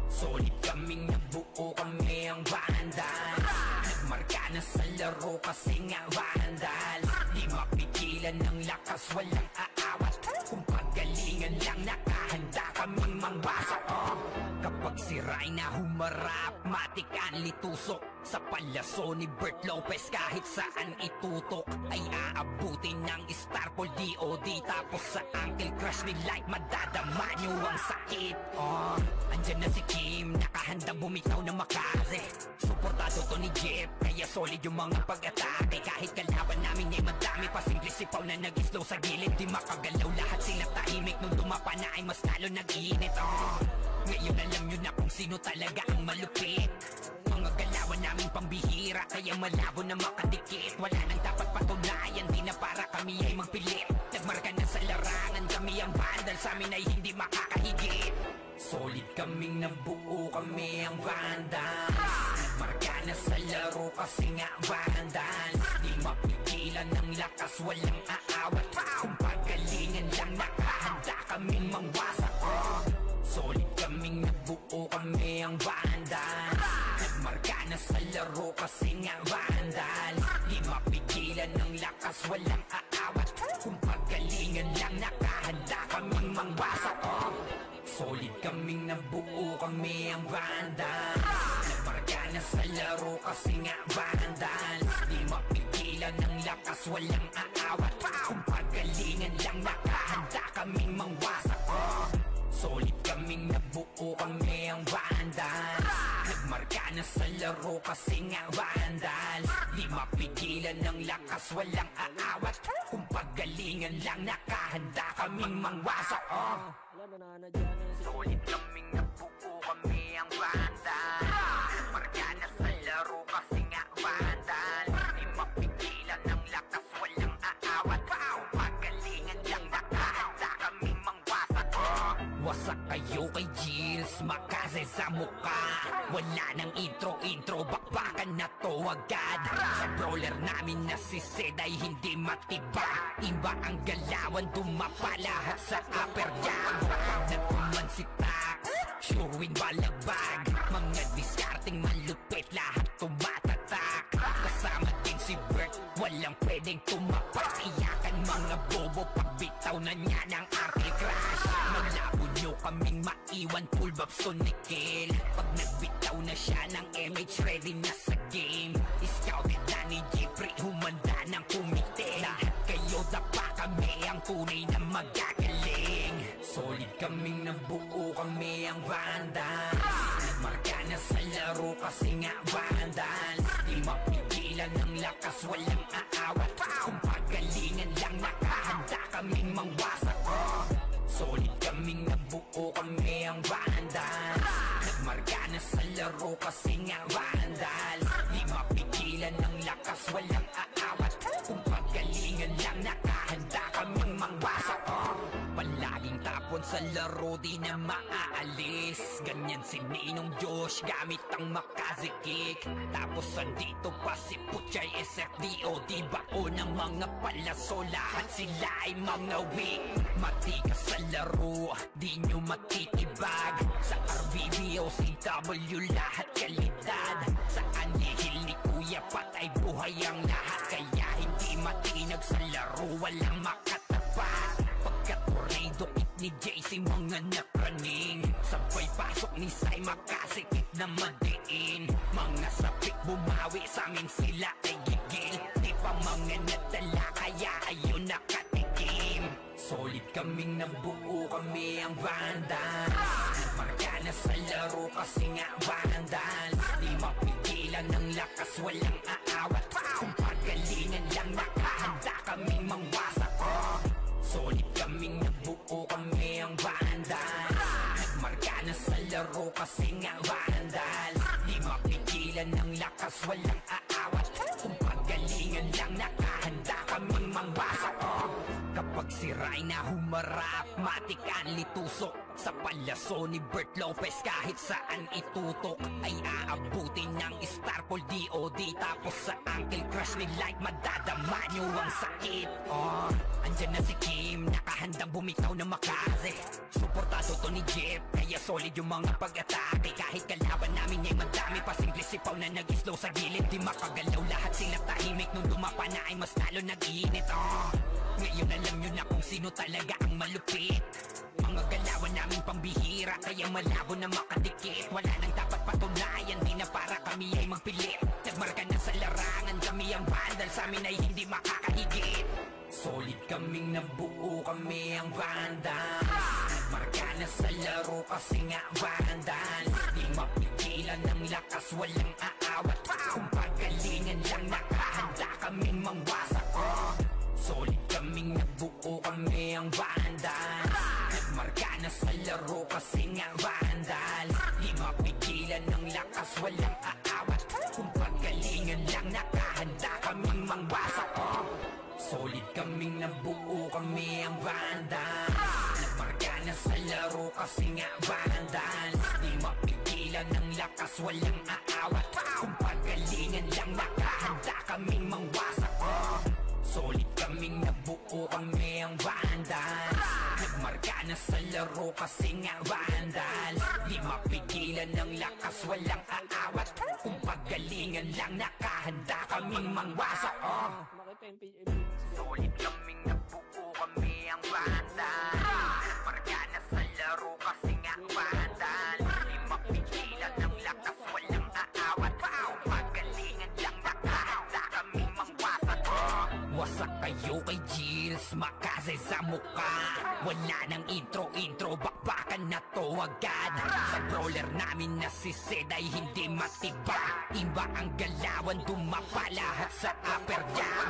Solid kaming nabuo, kami ang Vandals. Nagmarka na sa laro kasi nga Vandals. Di mapigilan ng lakas, walang aawat. Kung pagalingan lang, nakahanda kaming mangwasak. Kapag si Rayna humarap, matikan litusok. Sa palaso ni Bert Lopez, kahit saan itutok ay aabutin ng Starpol DOD. Tapos sa Uncle Crush ni Light, madadama nyo ang sakit. Andyan na si Kim, nakahandang bumitaw na makaze. Suportado to ni Jeff, kaya solid yung mga pag-atake. Kahit kalaban namin ay madami pa, simple sipaw na nag-slow sa gilid. Di makagalaw, lahat sila tahimik. Nung dumapa na ay mas lalo nag-iinit. Ngayon alam nyo na kung sino talaga ang malupit. Mga galawan namin pambihira, kaya malabo na makadikit. Wala nang dapat patunayan, di na para kami ay magpilit. Nagmarka na sa larangan, kami ang Vandals, sa amin ay hindi makakahigit. Solid kaming nabuo, kami ang Vandals. Nagmarka na sa laro kasi nga Vandals. Di mapigilan ng lakas, walang aawat. Kung pagalingan lang, nakahanda kaming mangwasak. Solid kaming nabuo, kami ang Vandals. Nagmarka na sa laro kasi nga Vandals. Di mapigilan ng lakas, walang aawat. Kung pagalingan lang, nakahanda kaming mangwasak. Solid kaming nabuo, kami ang Vandals. Nagmarka na sa laro kasi nga Vandals. Di mapigilan ng lakas, walang aawat. Kung pagalingan lang, nakahanda kaming mangwasak. Solid kaming nabuo, kami ang Vandals. Nagmarka na sa laro kasi nga Vandals. Di mapigilan ng lakas, walang aawat. Kung pagalingan lang, nakahanda kaming mangwasak. Solid kaming nabuo, kami ang Vandals. Nagmarka na sa laro kasi nga Vandals. Di mapigilan ng lakas, walang aawat. Kung pagalingan lang, nakahanda kaming mangwasak. Wasak kayo kay Gilles, makaze sa muka. Wala nang intro, bakbakan na to agad. Sa brawler namin na si Zed ay hindi matiba. Iba ang galawan, dumapa lahat sa upper jam. Nagkuman si Tax, sure win balagbag. Mga diskarting malupit, lahat tumatatak. Kasama din si Bert, walang pwedeng tumapak. Iyakan mga bobo, pagbitaw na niya ng arte crash. Maglabo nyo kaming maiwan, full babs to Nickel. Pag nagbitaw na siya ng MH, ready na sa game. Scouted na ni Jeffrey, humanda ng kumite. Lahat kayo dapa, kami ang tunay na magagaling. Solid kaming nabuo, kami ang Vandals. Nagmarka na sa laro kasi nga Vandals. Di mapigilan ng lakas, walang aawat. Kung pagalingan lang, nakahanda kaming mangwasak. Solid kaming nabuo, kami ang Vandals. Nagmarka na sa laro kasi nga Vandals. Di mapigilan ng lakas, walang aawat. Kung pagalingan lang, nakahanda kaming mangwasak. Palaging tapon sa laro, di na maaalis. Ganyan si Ninong Josh, gamit ang makaze kick. Tapos andito pa si Puchay SFDO, di bao ng mga palaso. Lahat sila ay mga weak. Matikas sa laro, di nyo matitibag. Sa RBB o CW, lahat kalidad. Sa anihil ni Kuya Pat ay buhay ang lahat. Kaya hindi matinag sa laro, walang makatapat. Pagka-tornado kick ni JC, mga napraning. Sabay pasok ni Sai, makasikip na madiin. Mga sapik bumawi, sa amin sila ay gigil. Di pa mga nadala, kaya ayun nakatikim. Solid kaming nabuo, kami ang Vandals. Marka na sa laro kasi nga Vandals. Di mapigilan ng lakas, walang aawat. Kung pagalingan lang, nakahanda kaming mangwasak. Solid kaming nabuo, kami ang Vandals. Nagmarka na sa laro kasi nga Vandals. Di mapigilan ng lakas, walang aawat. Kung pagalingan lang, nakahanda kaming mangwasak. Kapag si Rai na humarap, matikan litusok. Sa palaso ni Bert Lopez, kahit saan itutok ay aabutin ng Starpol DOD. Tapos sa Uncle Crush ni Light, madadama nyo ang sakit. Andyan na si Kim, nakahandang bumitaw na makaze. Suportado to ni Jeff, kaya solid yung mga pag-atake. Kahit kalaban namin ay madami pa, simple sipaw na nag-slow sa gilid. Di makagalaw, lahat sila tahimik. Nung dumapa na ay mas lalo nag-iinit. Ngayon alam nyo na kung sino talaga ang malupit. Mga galawan namin pambihira, kaya malabo na makadikit. Wala nang dapat patunayan, di na para kami ay magpilit. Nagmarka na sa larangan, kami ang Vandals, sa amin ay hindi makakahigit. Solid kaming nabuo, kami ang Vandals. Nagmarka na sa laro kasi nga Vandals. Di mapigilan ng lakas, walang aawat. Kung pagalingan lang, nakahanda kaming mangwasak. Solid kaming nabuo, kami ang Vandals. Nagmarka na sa laro kasi nga Vandals. Di mapigilan ng lakas, walang aawat. Kung pagalingan lang, nakahanda kaming mangwasak. Solid kaming nabuo, kami ang Vandals. Nagmarka na sa laro kasi nga Vandals. Di mapigilan ng lakas, walang aawat. Kung pagalingan lang, nakahanda kaming mangwasak. Solid kaming nabuo, kami ang Vandals. Nagmarka na sa laro kasi nga Vandals. Di mapigilan ng lakas, walang aawat. Kung pagalingan lang, nakahanda kaming mangwasak. Solid kaming nabuo, kami ang Vandals. Nagmarka na sa laro kasi nga Vandals. Di mapigilan ng lakas, walang aawat. Kung pagalingan lang, nakahanda kaming mangwasak. Wasak kayo kay Gilles, makaze sa muka. Wala nang intro, bakbakan na to agad. Sa brawler namin na si Zed ay hindi matiba. Iba ang galawan, dumapa lahat sa upper jam.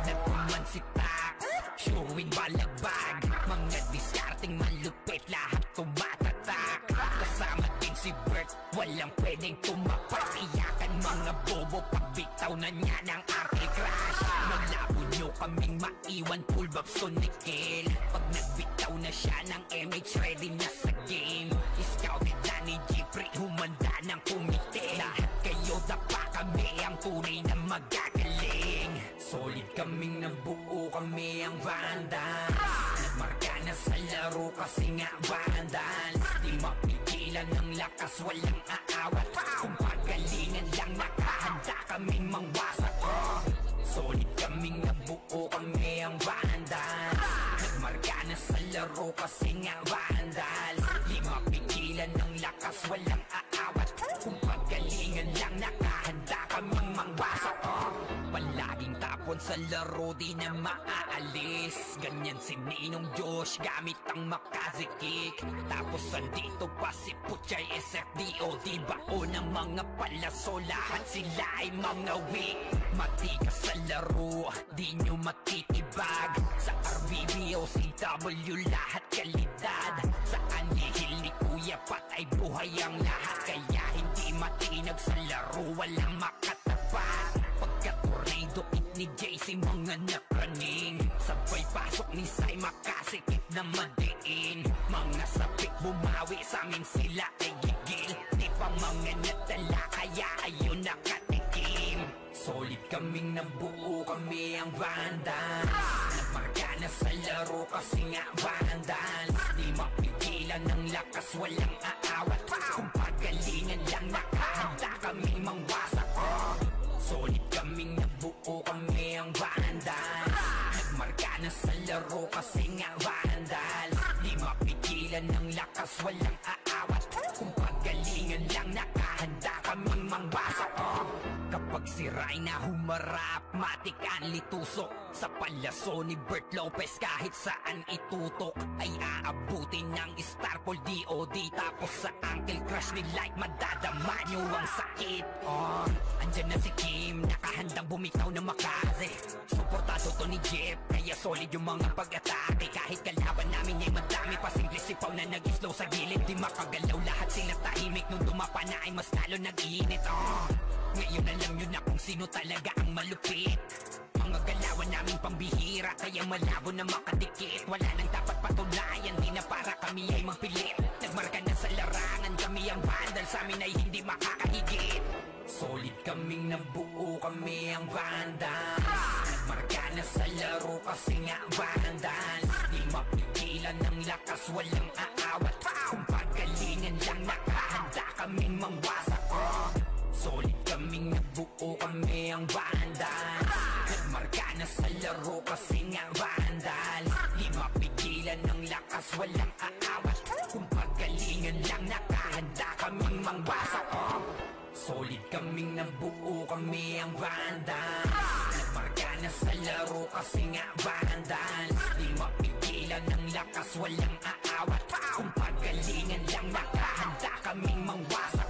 Nagkuman si Tax, sure win balagbag. Mga diskarting malupit, lahat tumatatak. Kasama din si Bert, walang pwedeng tumapat. Iyakan mga bobo, pagbitaw na niya ng Uncle Crush. Maglabo nyo kaming maiwan, full babs to Nickel. Pag nagbitaw na siya ng MH, ready na sa game. Scouted na ni Jeffrey, humanda ng kumite. Lahat kayo dapa, kami ang tunay na magagaling. Solid kaming nabuo, kami ang Vandals. Nagmarka na sa laro kasi nga Vandals. Di mapigilan ng lakas, walang aawat. Kung pagalingan lang, nakahanda kaming mangwasak. Solid kaming nabuo, kami ang Vandals. Nagmarka na sa laro kasi nga Vandals. Di mapigilan ng lakas, walang aawat. Kung pagalingan lang, nakahanda kaming mangwasak. Palaging tapon sa laro, di na maaalis. Ganyan si Ninong Josh, gamit ang makazikik. Tapos andito pa si Puchay SFDO. Di bao ng mga palaso, lahat sila ay mga weak. Matikas sa laro, di nyo matitibag. Sa RBB o CW, lahat kalidad. Sa anihil ni Kuya Pat ay buhay ang lahat. Kaya hindi matinag sa laro, walang makatapat. Pagka-tornado it ni JC, mga napraning. Sabay pasok ni Sai, makasikip na madiin. Mga sapik bumawi, sa amin sila ay gigil. Di pa mga natala, kaya ayun nakatikim. Solid kaming nabuo, kami ang Vandals. Nagmarka na sa laro kasi nga Vandals. Di mapigilan ng lakas, walang aawat. Kung pagalingan lang, nakahanda kaming mangwasak. Solid kaming nabuo, kami ang Vandals. Nagmarka na sa laro kasi nga Vandals. Di mapigilan ng lakas, walang aawat. Kung pagalingan lang, nakahanda kaming mangwasak. Kapag si Rayna humarap, matik ang litusok. Sa palaso ni Bert Lopez, kahit saan itutok ay aabutin ng Starpol DOD. Tapos sa Uncle Crush ni Light, madadama nyo ang sakit. Andyan na si Kim, nakahandang bumitaw na makaze. Suportado to ni Jeff, kaya solid yung mga pag-atake. Kahit kalaban namin ay madami pa, simple sipaw na nag-slow sa gilid. Di makagalaw, lahat sila tahimik. Nung dumapa na ay mas lalo nag-iinit. Ngayon alam nyo na kung sino talaga ang malupit. Mga galawan naming pambihira, kaya malabo na makadikit. Wala nang dapat patunayan, di na para kami ay magpilit. Nagmarka na sa larangan, kami ang Vandals, sa amin ay hindi makakahigit. Solid kaming nabuo, kami ang Vandals. Nagmarka na sa laro kasi nga Vandals. Di mapigilan ng lakas, walang aawat. Kung pagalingan lang, nakahanda kaming mangwasak. Solid kaming nabuo, kami ang Vandals. Nagmarka na sa laro kasi nga Vandals. Di mapigilan ng lakas, walang aawat. Kung pagalingan lang, nakahanda kaming mangwasak. Solid kaming nabuo, kami ang Vandals. Nagmarka na sa laro kasi nga Vandals. Di mapigilan ng lakas, walang aawat. Kung pagalingan lang, nakahanda kaming mangwasak.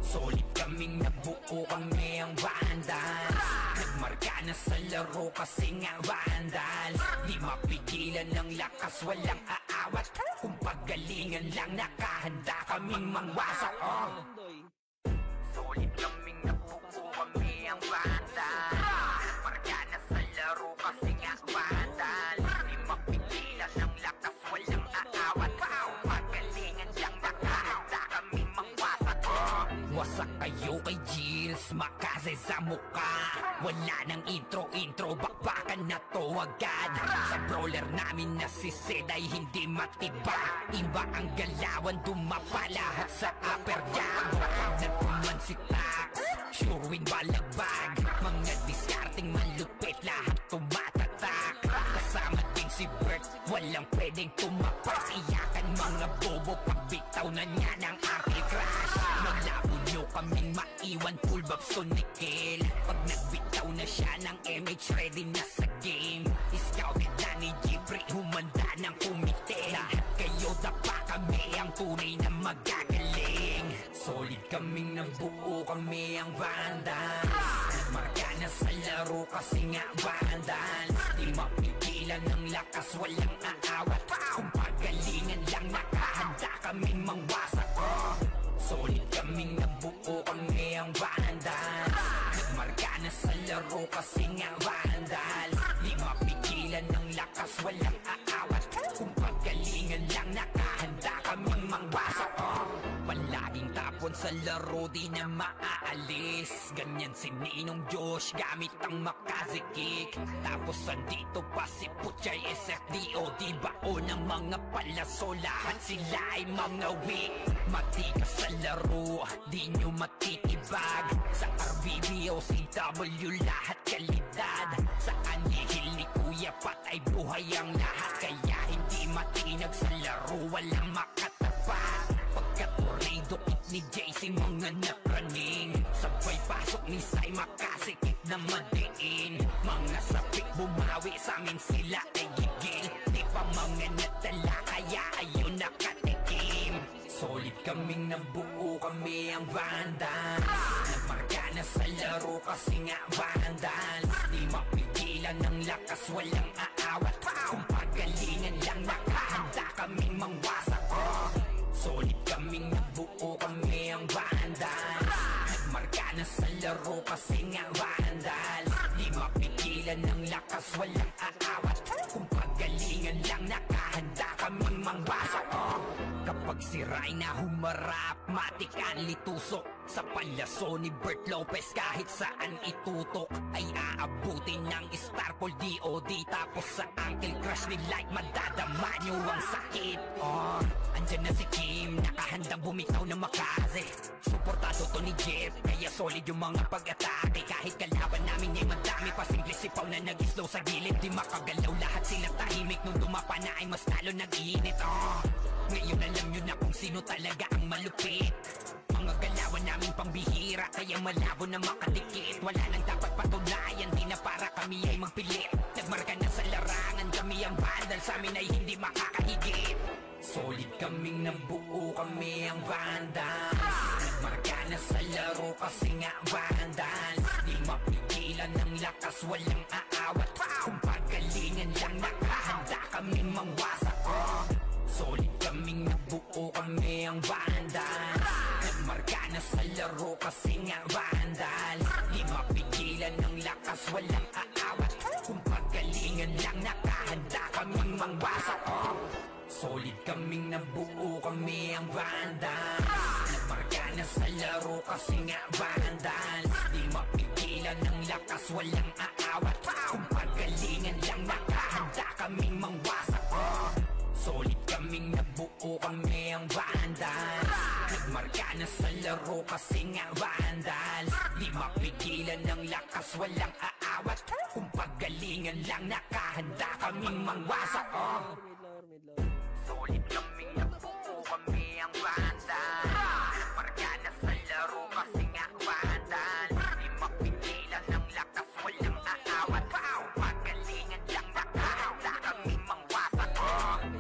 Solid kaming nabuo, kami ang Vandals. Nagmarka na sa laro kasi nga Vandals. Di mapigilan ng lakas, walang aawat. Kung pagalingan lang, nakahanda kaming mangwasak. Solid kaming nabuo, kami ang Vandals. Nagmarka na sa laro kasi nga Vandals. Di mapigilan ng lakas, walang aawat. Kung pagalingan lang, nakahanda kaming mangwasak. Wasak kayo kay Gilles, makaze sa muka. Wala nang intro, bakbakan na to agad. Sa brawler namin na si Sid ay hindi matiba. Iba ang galawan, dumapa lahat sa upper jab. Nagpuman si Tax, sure win balagbag. Mga discarding malupit, lahat tumatatak. Kasama din si Bert, walang pwedeng tumapak. Iyakan mga bobo, pagbitaw na niya ng Uncle Crush. Maglabo nyo kaming maiwan, full babs to Nickel. Pag nagbitaw na siya ng MH, ready na sa game. Scouted na ni Jeffrey, humanda ng kumite. Lahat kayo dapa, kami ang tunay na magagaling. Solid kaming nabuo, kami ang Vandals. Nagmarka na sa laro kasi nga Vandals. Di mapigilan ng lakas, walang aawat. Kung pagalingan lang, nakahanda kaming mangwasak. laro kasi nga vandal. Di mapigilan ng lakas, walang aawat. Kung paggalingan lang, nakahanda kaming mangwasak. Palaging tapon sa laro, di na maaalis. Ganyan si Ninong Josh gamit ang makazikik. Tapos andito pa si Puchay SFDO. Di bao ng mga palaso, lahat sila ay mga weak. Matikas sa laro, di nyo matitibag. Sa RBBO, CW, lahat kalidad. Sa anihil ni Kuya Pat ay buhay ang lahat. Kaya hindi matinag sa laro, walang makatapat. Pagka-tornado hit ni JC, mga napraning. Sabay pasok ni Sai, makasikip na madiin. Mga sapik bumawi, sa amin sila ay gigil. Di pa mga natala, kaya ayun nakatikim. Solid kaming nabuo, kami ang Vandals. Nagmarka na sa laro kasi nga Vandals. Di mapigilan ng lakas, walang aawat. Kung pagalingan lang, nakahanda kaming mangwasak. Solid kaming nabuo, kami ang Vandals. Nagmarka na sa laro kasi nga Vandals. Di mapigilan ng lakas, walang aawat. Kung pagalingan lang, nakahanda kaming mangwasak. Kapag si Rayna humarap, matikan litusok. Sa palaso ni Bert Lopez, kahit saan itutok ay aabutin ng Starpol DOD. Tapos sa Uncle Crush ni Light, madadama nyo ang sakit. Andyan na si Kim, nakahandang bumitaw ng makaze. Suportado to ni Jeff, kaya solid yung mga pag-atake. Kahit kalaban namin ay madami pa, simple sipaw na nag-slow sa gilid. Di makagalaw, lahat sila tahimik. Nung dumapa na ay mas lalo nag-iinit. Ngayon alam nyo na kung sino talaga ang malupit. Mga galawan namin pambihira, kaya malabo na makadikit. Wala nang dapat patunayan, di na para kami ay magpilit. Nagmarka na sa larangan, kami ang Vandal, sa amin ay hindi makakahigit. Solid kaming nabuo, kami ang Vandals. Nagmarka na sa laro kasi nga Vandals. Di mapigilan ng lakas, walang aawat. Kung pagalingan lang, nakahanda kaming mangwasak. Solid kaming nabuo, kami ang Vandals. Nagmarka na sa laro kasi nga Vandals. Di mapigilan ng lakas, walang aawat. Kung pagalingan lang, nakahanda kaming mangwasak. Solid kaming nabuo, kami ang Vandals. Nagmarka na sa laro kasi nga Vandals. Di mapigilan ng lakas, walang aawat. Kung pagalingan lang, nakahanda kaming mangwasak. Solid kaming nabuo, kami ang Vandals. Nagmarka na sa laro kasi nga Vandals. Di mapigilan ng lakas, walang aawat. Kung pagalingan lang, nakahanda kaming mangwasak. Solid kaming nabuo, kami ang Vandals. Nagmarka na sa laro kasi nga Vandals. Di mapigilan ng lakas, walang aawat. Kung pagalingan lang, nakahanda kaming mangwasak.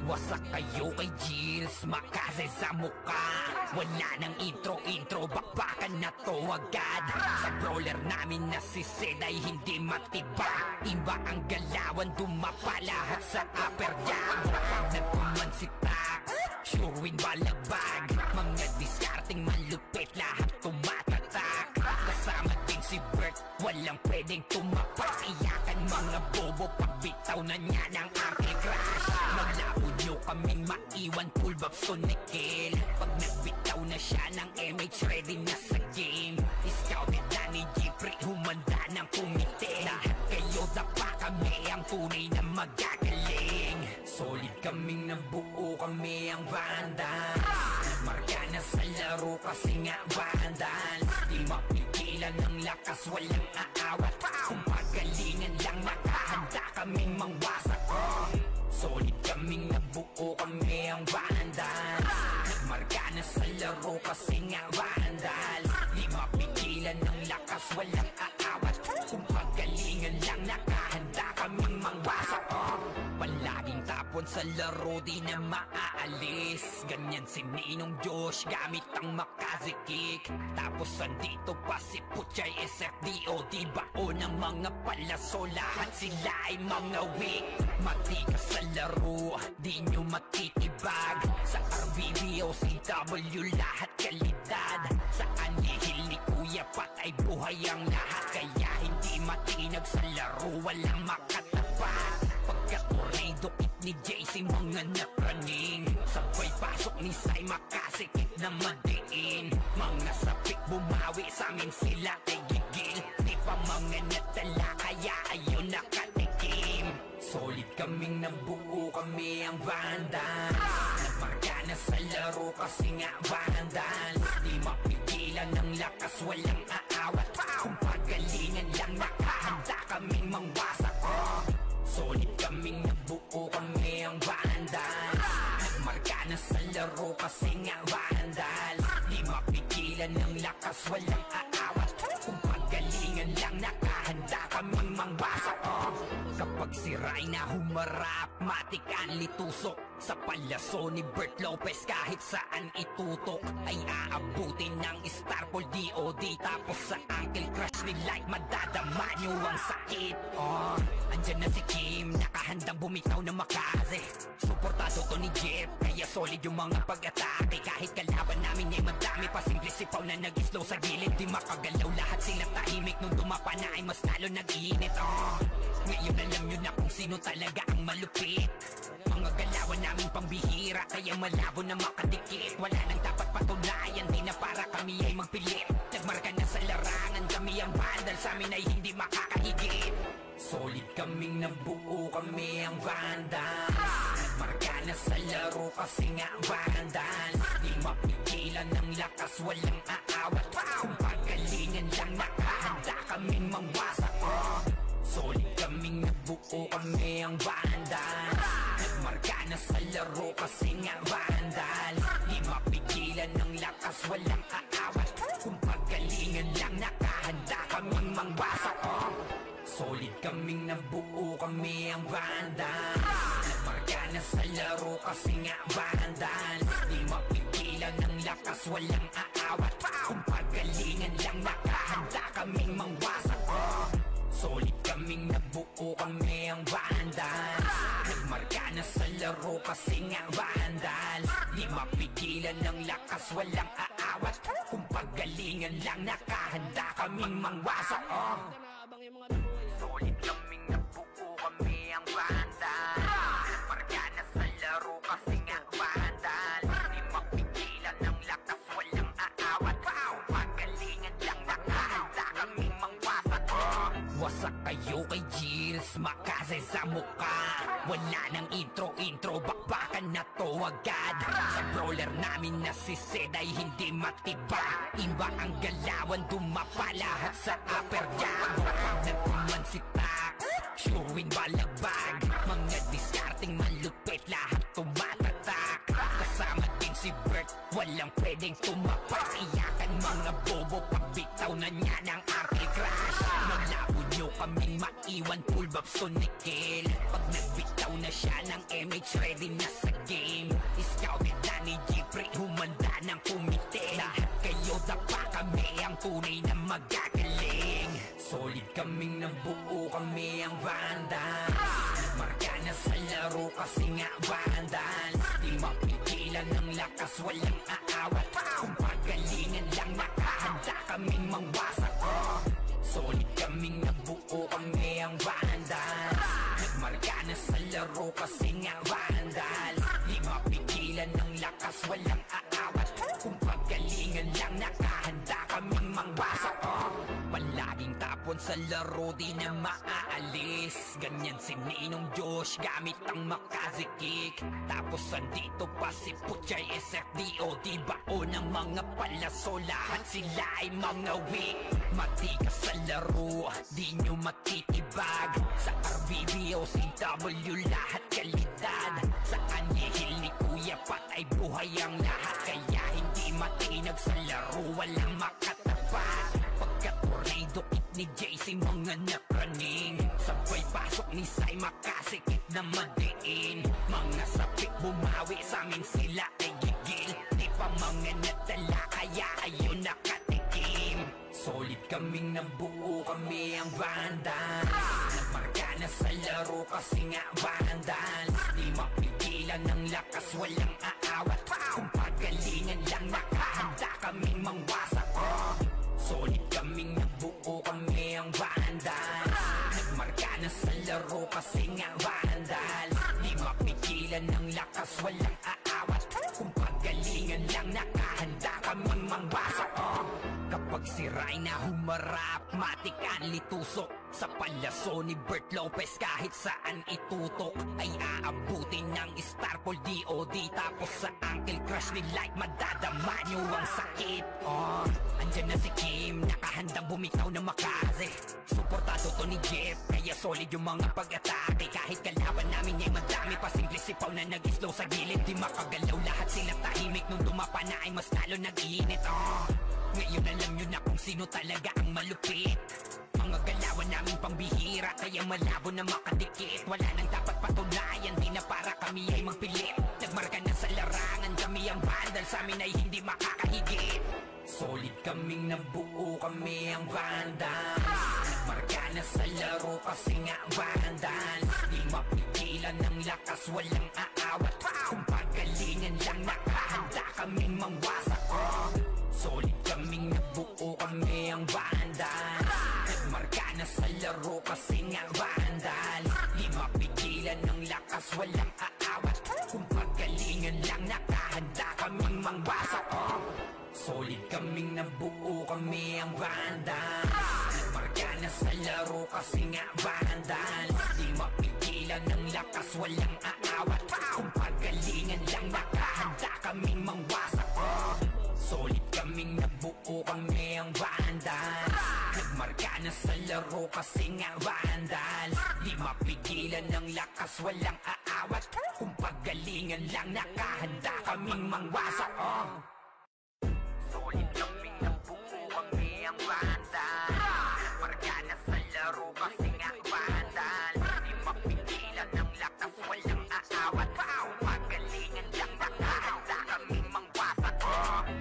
Wasak kayo kay Gilles, makaze sa muka. Wala nang intro, bakbakan na to agad. Sa brawler namin na si Zed ay hindi matiba. Iba ang galawan, dumapa lahat sa upper jab. Nagkuman si Tax, sure win balagbag. Mga diskarting malupit, lahat tumatatak. Kasama din si Bert, walang pwedeng tumapak. Iyakan mga bobo, pagbitaw na niya ng Uncle Crush. Malabo nyo kaming maiwan, full babs to Nickel. Pag nagbitaw na siya ng MH, ready na sa game. Scouted na ni Jeffrey, humanda ng kumite. Lahat kayo dapa, kami ang tunay na magagaling. Solid kaming nabuo, kami ang Vandals. Nagmarka na sa laro kasi nga Vandals. Di mapigilan ng lakas, walang aawat. Kung pagalingan lang, nakahanda kaming mangwasak. Solid kaming nabuo, kami ang Vandals. Nagmarka na sa laro kasi nga Vandals. Di mapigilan ng lakas, walang aawat. Kung pagalingan lang, nakahanda kaming mangwasak. Palaging tapon sa laro, di na maaalis. Ganyan si Ninong Josh gamit ang makazikik. Tapos andito pa si Puchay SFDO. Di bao ng mga palaso, lahat sila ay mga weak. Matikas sa laro, di nyo matitibag. Sa RBBO, CW, lahat kalidad. Sa anihil ni Kuya Pat ay buhay ang lahat. Kaya hindi matinag sa laro, walang makatapat. Pagka-tornado kit ni JC, mga napraning. Sabay pasok ni Sai, makasikip na madiin. Mga sapik bumawi sa amin, sila ay gigil. Di pa mga natala, kaya ayun nakatikim. Solid kaming nabuo, kami ang Vandals. Nagmarka na sa laro kasi nga Vandals. Di mapigilan ng lakas, walang aawat. Kung pagalingan lang, nakahanda kaming mangwasak. Solid kaming nabuo, kami ang Vandals. Nagmarka na sa laro kasi nga Vandals. Di mapigilan ng lakas, walang aawat. Kung pagalingan lang, nakahanda kaming mangwasak. Kapag si Rayna humarap, matik ang litusok. Sa palaso ni Bert Lopez, kahit saan itutok ay aabutin ng Starpol DOD. Tapos sa ankle crush ni Light, madadama nyo ang sakit. Andyan na si Kim, nakahandang bumitaw na makaze. Suportado to ni Jeff, kaya solid yung mga pag-atake. Kahit kalaban namin ay madami pa, simple sipaw na nag-slow sa gilid. Di makagalaw, lahat sila tahimik. Nung dumapa na ay mas lalo nag-iinit. Ngayon alam nyo na kung sino talaga ang malupit. Mga galawan namin pambihira, kaya malabo na makadikit. Wala nang dapat patunayan, di na para kami ay magpilit. Nagmarka na sa larangan, kami ang Vandals, sa amin ay hindi makakahigit. Solid kaming nabuo, kami ang Vandals. Nagmarka na sa laro kasi nga Vandals. Di mapigilan ng lakas, walang aawat. Kung pagalingan lang, nakahanda kaming mangwasak. Solid kaming nabuo, kami ang Vandals. Nagmarka na sa laro kasi nga Vandals. Di mapigilan ng lakas, walang aawat. Kung pagalingan lang, nakahanda kaming mangwasak. Solid kaming nabuo, kami ang Vandals. Nagmarka na sa laro kasi nga Vandals. Di mapigilan ng lakas, walang aawat. Kung pagalingan lang, nakahanda kaming mangwasak. Solid kaming nabuo, kami ang Vandals. Nagmarka na sa laro kasi nga Vandals. Di mapigilan ng lakas, walang aawat. Kung pagalingan lang, nakahanda kaming mangwasak. Solid kaming nabuo, kami ang Vandals. Nagmarka na sa laro kasi nga Vandals. Di mapigilan ng lakas, walang aawat. Kung pagalingan lang, nakahanda kaming mangwasak. Wasak kayo kay Gilles, makase sa mukha. Wala nang intro, bakbakan na to agad. Sa brawler namin na si Zed ay hindi matiba. Iba ang galawan, dumapa lahat sa upper jab. Nagkuman si Tax, showing balagbag. Mga discarding malupit, lahat tumatatak. Kasama din si Bert, walang pwedeng tumapak. Iyakan mga bobo, pagbitaw na niya ng ankle crash. Malabo nyo kaming maiwan, full babs to Nickel. Pag nagbitaw na siya ng MH, ready na sa game. Scouted na ni Jeffrey, humanda ng kumite. Lahat kayo dapa, kami ang tunay na magagaling. Solid kaming nabuo, kami ang Vandals. Nagmarka na sa laro kasi nga Vandals. Di mapigilan ng lakas, walang aawat. Kung pagalingan lang, nakahanda kaming mangwasak. Solid kaming nabuo, kami ang Vandals. Nagmarka na sa laro kasi nga Vandals. Di mapigilan ng lakas, walang aawat. Kung pagalingan lang, nakahanda kaming mangwasak. Palaging tapon sa laro, di na maaalis. Ganyan si Ninong Josh, gamit ang makazikik. Tapos andito pa si Puchay SFDO. Bao ng mga palaso, lahat sila ay mga weak. Matikas sa laro, di nyo matitibag. Sa RBB o CW, lahat kalidad. Sa anihil ni Kuya Pat ay buhay ang lahat. Kaya hindi matinag sa laro, walang makatapat. Pagka-tornado kit ni JC, mga napraning. Sabay pasok ni Sai, makasikip na madiin. Mga sapik bumawi, sa amin sila ay gigil. Di pa mga natala, kaya ayun nakatikim. Solid kaming nabuo, kami ang Vandals. Nagmarka na sa laro kasi nga Vandals. Di mapigilan ng lakas, walang aawat. Kung pagalingan lang, nakahanda kaming mangwasak. Solid kaming nabuo, kami ang Vandals. walang aawat. Kung pagalingan lang nakahanda kaming mangwasak. Kapag sira'y na humarap, matikan litusok. Sa palaso ni Bert Lopez kahit saan itutok ay aabutin ng Starpol DOD. Tapos sa Uncle Crush ni Light madadama nyo ang sakit. Andyan na si Kim, nakahandang bumitaw na makaze. Suportado to ni Jeff, kaya solid yung mga pag-atake. Kahit kalaban namin ay madami pa, simple sipaw na nag-slow sa gilid. Di makagalaw, lahat sila tahimik. Nung dumapa na ay mas lalo nag-iinit. Ngayon alam nyo na kung sino talaga ang malupit. Mga galawan namin pambihira, kaya malabo na makadikit. Wala nang dapat patunayan, di na para kami ay magpilit. Nagmarka na sa larangan, kami ang bandal, sa amin ay hindi makakahigit. Solid kaming nabuo, kami ang Vandals. Nagmarka na sa laro kasi nga Vandals. Di mapigilan ng lakas, walang aawat. Kung pagalingan lang nakahanda kaming mangwasak. Solid kaming nabuo, kami ang Vandals. Nagmarka na sa laro kasi nga Vandals. Di mapigilan ng lakas, walang aawat. Kung pagalingan lang nakahanda kaming mangwasak. Solid kaming nabuo, kami ang Vandals. Nagmarka na sa laro kasi nga Vandals. Di mapigilan ng lakas, walang aawat. Kung pagalingan lang nakahanda kaming mangwasak. Solid kaming nabuo, kami ang Vandals. Nagmarka na sa laro kasi nga Vandals. Di mapigilan ng lakas, walang aawat. Kung pagalingan lang nakahanda kaming mangwasak. Solid kaming nabuo, kami ang Vandals. Nagmarka na sa laro kasi nga Vandals. Di mapigilan ng lakas, walang aawat. Kung pagalingan lang nakahanda kaming mangwasak.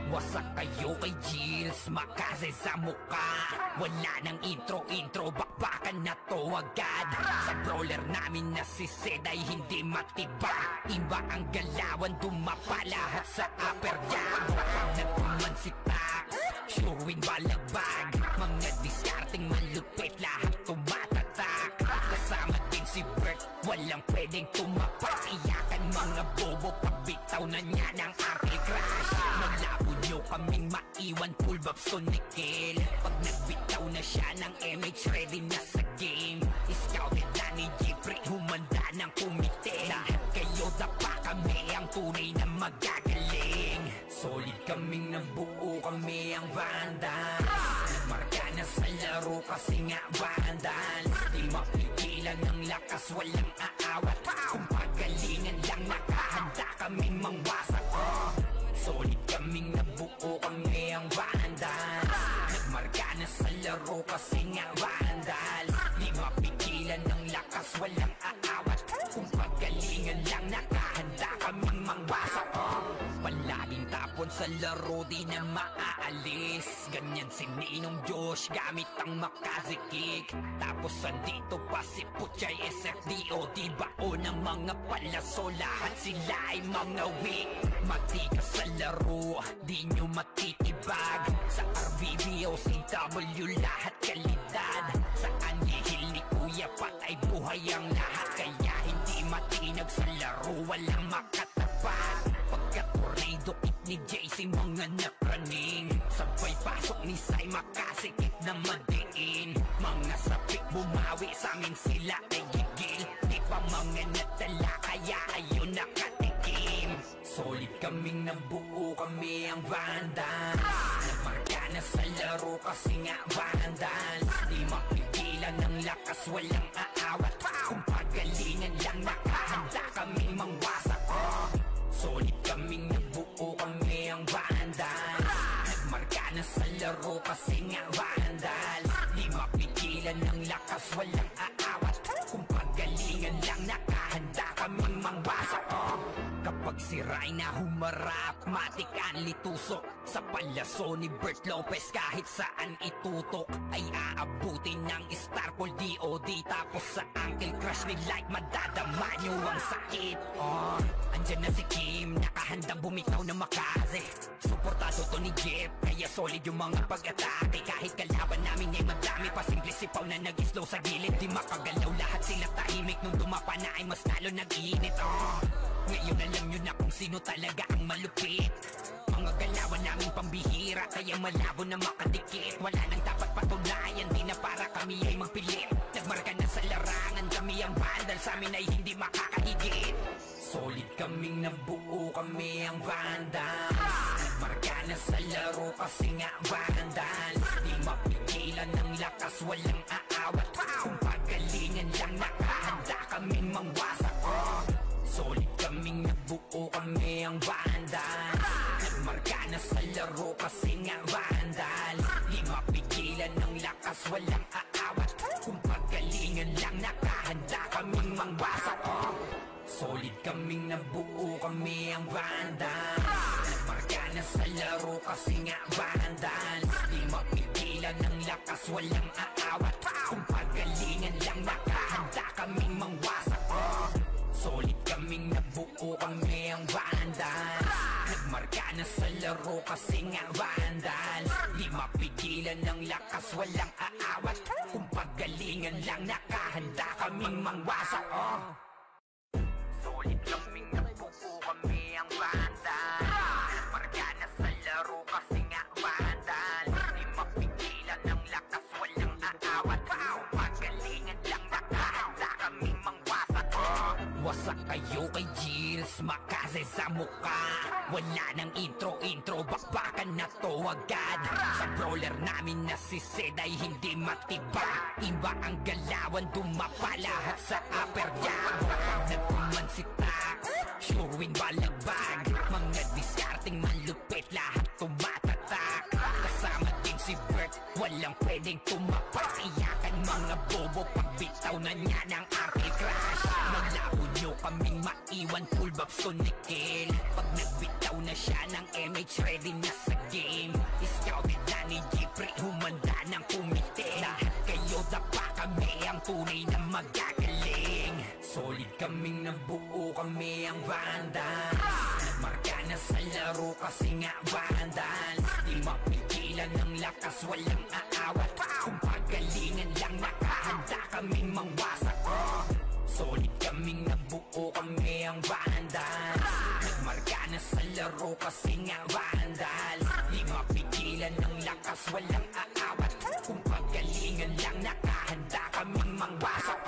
Wasak kayo kay Gilles, makaze sa muka. Wala nang intro, bakbakan na to agad. Sa brawler namin na si Zed ay hindi matiba. Iba ang galawan, dumapa lahat sa upper jab. Nagtuman si Tax, sure win balagbag. Mga diskarting malupit, lahat tumatatak. Kasama din si Bert, walang pwedeng tumapak. Iyakan mga bobo, pagbitaw na niya ng Uncle Crush. Malabo nyo kaming maiwan, full babs to Nickel. Pag nagbitaw na siya ng MH, ready na sa game. Scouted na ni Jeffrey, humanda ng kumite. Lahat kayo dapa, kami ang tunay na magagaling. Solid kaming nabuo, kami ang Vandals. Nagmarka na sa laro kasi nga Vandals. Di mapigilan ng lakas, walang aawat. Kung pagalingan lang nakahanda kaming mangwasak. Solid kaming nabuo, kami ang Vandals. Nagmarka na sa laro kasi nga Vandals. Di mapigilan ng lakas, walang aawat. Kung pagalingan lang nakahanda kaming mangwasak. Palaging tapon sa laro, di na maaalis. Ganyan si Ninong Josh, gamit ang makaze kick. Tapos andito pa si Puchay SFDO. Di bao ng mga palaso, lahat sila ay mga weak. Matikas sa laro, di nyo matitibag. Sa RVB o CW, lahat kalidad. Sa anihil ni Kuya patay buhay ang lahat. Kaya hindi matinag sa laro, walang makatapat. Pagka-tornado kit ni JC, mga napraning. Sabay pasok ni Sai, makasikip na madiin. Mga sapik bumawi, sa amin sila ay gigil. Di pa mga natala, kaya ayun nakatikim. Solid kaming nabuo, kami ang Vandals. Nagmarka na sa laro kasi nga Vandals. Di mapigilan ng lakas, walang aawat. Kung pagalingan lang nakahanda kaming mangwasak. Solid kaming nabuo, kami ang Vandals. Nagmarka na sa laro kasi nga Vandals. Di mapigilan ng lakas, walang aawat. Kung pagalingan lang nakahanda kaming mangwasak. Kapag sira'y na humarap, matikan litusok. Sa palaso ni Bert Lopez kahit saan itutok ay aabutin ng Starpol DOD. Tapos sa Uncle Crush ni Light madadama nyo ang sakit. Andyan na si Kim, nakahandang bumitaw na makaze. Suportado to ni Jeff, kaya solid yung mga pag-atake. Kahit kalaban namin ay madami pa, simple sipaw na nag-slow sa gilid. Di makagalaw, lahat sila tahimik. Nung dumapa na ay mas lalo nag-iinit. Ngayon alam nyo na kung sino talaga ang malupit. Mga galawan namin pambihira, kaya malabo na makadikit. Wala nang dapat patunayan, di na para kami ay magpilit. Nagmarka na sa larangan, kami ang vandal, sa amin ay hindi makakahigit. Solid kaming nabuo, kami ang vandals. Nagmarka na sa laro kasi nga vandals. Di mapigilan ng lakas, walang aawat. Kung pagalingan lang nakahanda kaming mangwasak. Solid kaming nabuo, kami ang vandals. Nagmarka na sa laro kasi nga vandals. Di mapigilan ng lakas, walang aawat. Kung pagalingan lang nakahanda kaming mangwasak. Solid kaming nabuo, kami ang vandals. Nagmarka na sa laro kasi nga vandals. Di mapigilan ng lakas, walang aawat. Kung pagalingan lang nakahanda kaming mangwasak. Solid kaming nabuo, kami ang vandals. Nagmarka na sa laro kasi nga vandals. Di mapigilan ng lakas, walang aawat. Kung pagalingan lang nakahanda kaming mangwasak. Solid kaming nabuo, kami ang vandals. Nagmarka na sa laro kasi nga vandals. Di mapigilan ng lakas, walang aawat. Kung pagalingan lang nakahanda kaming mangwasak. Wasak kayo kay Gilles, makase sa mukha. Wala nang intro, bakbakan na to agad. Sa brawler namin na si Zed ay hindi matibag. Iba ang galawan, dumapa lahat sa upper jab. Nagpuman si Tax, sure win balagbag. Mga diskarting malupit, lahat tumatatak. Kasama din si Bert, walang pwedeng tumapak. Iyakan mga bobo, pagbitaw na niya ng ankle crash. Malabo nyo kaming maiwan, full babs to Nickel. Pag nagbitaw na siya ng MH, ready na sa game. Scouted na ni Jeffrey, humanda ng kumite. Lahat kayo dapa, kami ang tunay na magagaling. Solid kaming nabuo, kami ang vandals. Nagmarka na sa laro kasi nga vandals. Di mapigilan ng lakas, walang aawat. Kung pagalingan lang nakahanda kaming mangwasak. Solid kaming nabuo, kami ang vandals. Nagmarka na sa laro kasi nga vandals. Di mapigilan ng lakas, walang aawat. Kung pagalingan lang nakahanda kaming mangwasak.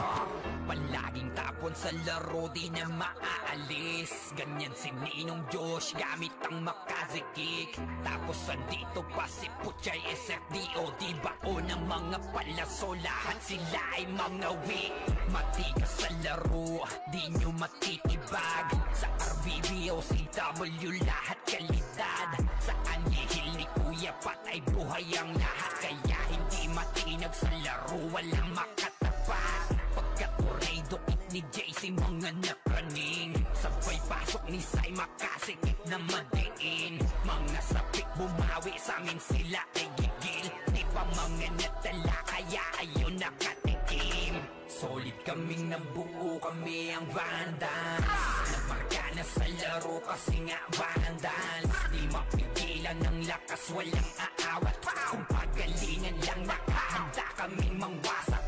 Palaging tapon sa laro, di na maaalis. Ganyan si Ninong Josh, gamit ang Makaze kick. Tapos andito pa si Puchay SFDO. Di bao ng mga palaso, lahat sila ay mga weak. Matigas sa laro, di nyo matitibag. Sa RBBO, CW, lahat kalidad. Sa anihil ni Kuya Pat ay buhay ang lahat. Kaya hindi matinag sa laro, walang makatapat. Pagka-tornado it ni JC, mga napraning. Sabay pasok ni Sai, makasikip na madiin. Mga sapik bumawi, sa amin sila ay gigil. Di pa mga natala, kaya ayun nakatikim. Solid kaming nabuo, kami ang vandals. Nagmarka na sa laro kasi nga vandals. Di mapigilan ng lakas, walang aawat. Kung pagalingan lang nakahanda kaming mangwasak.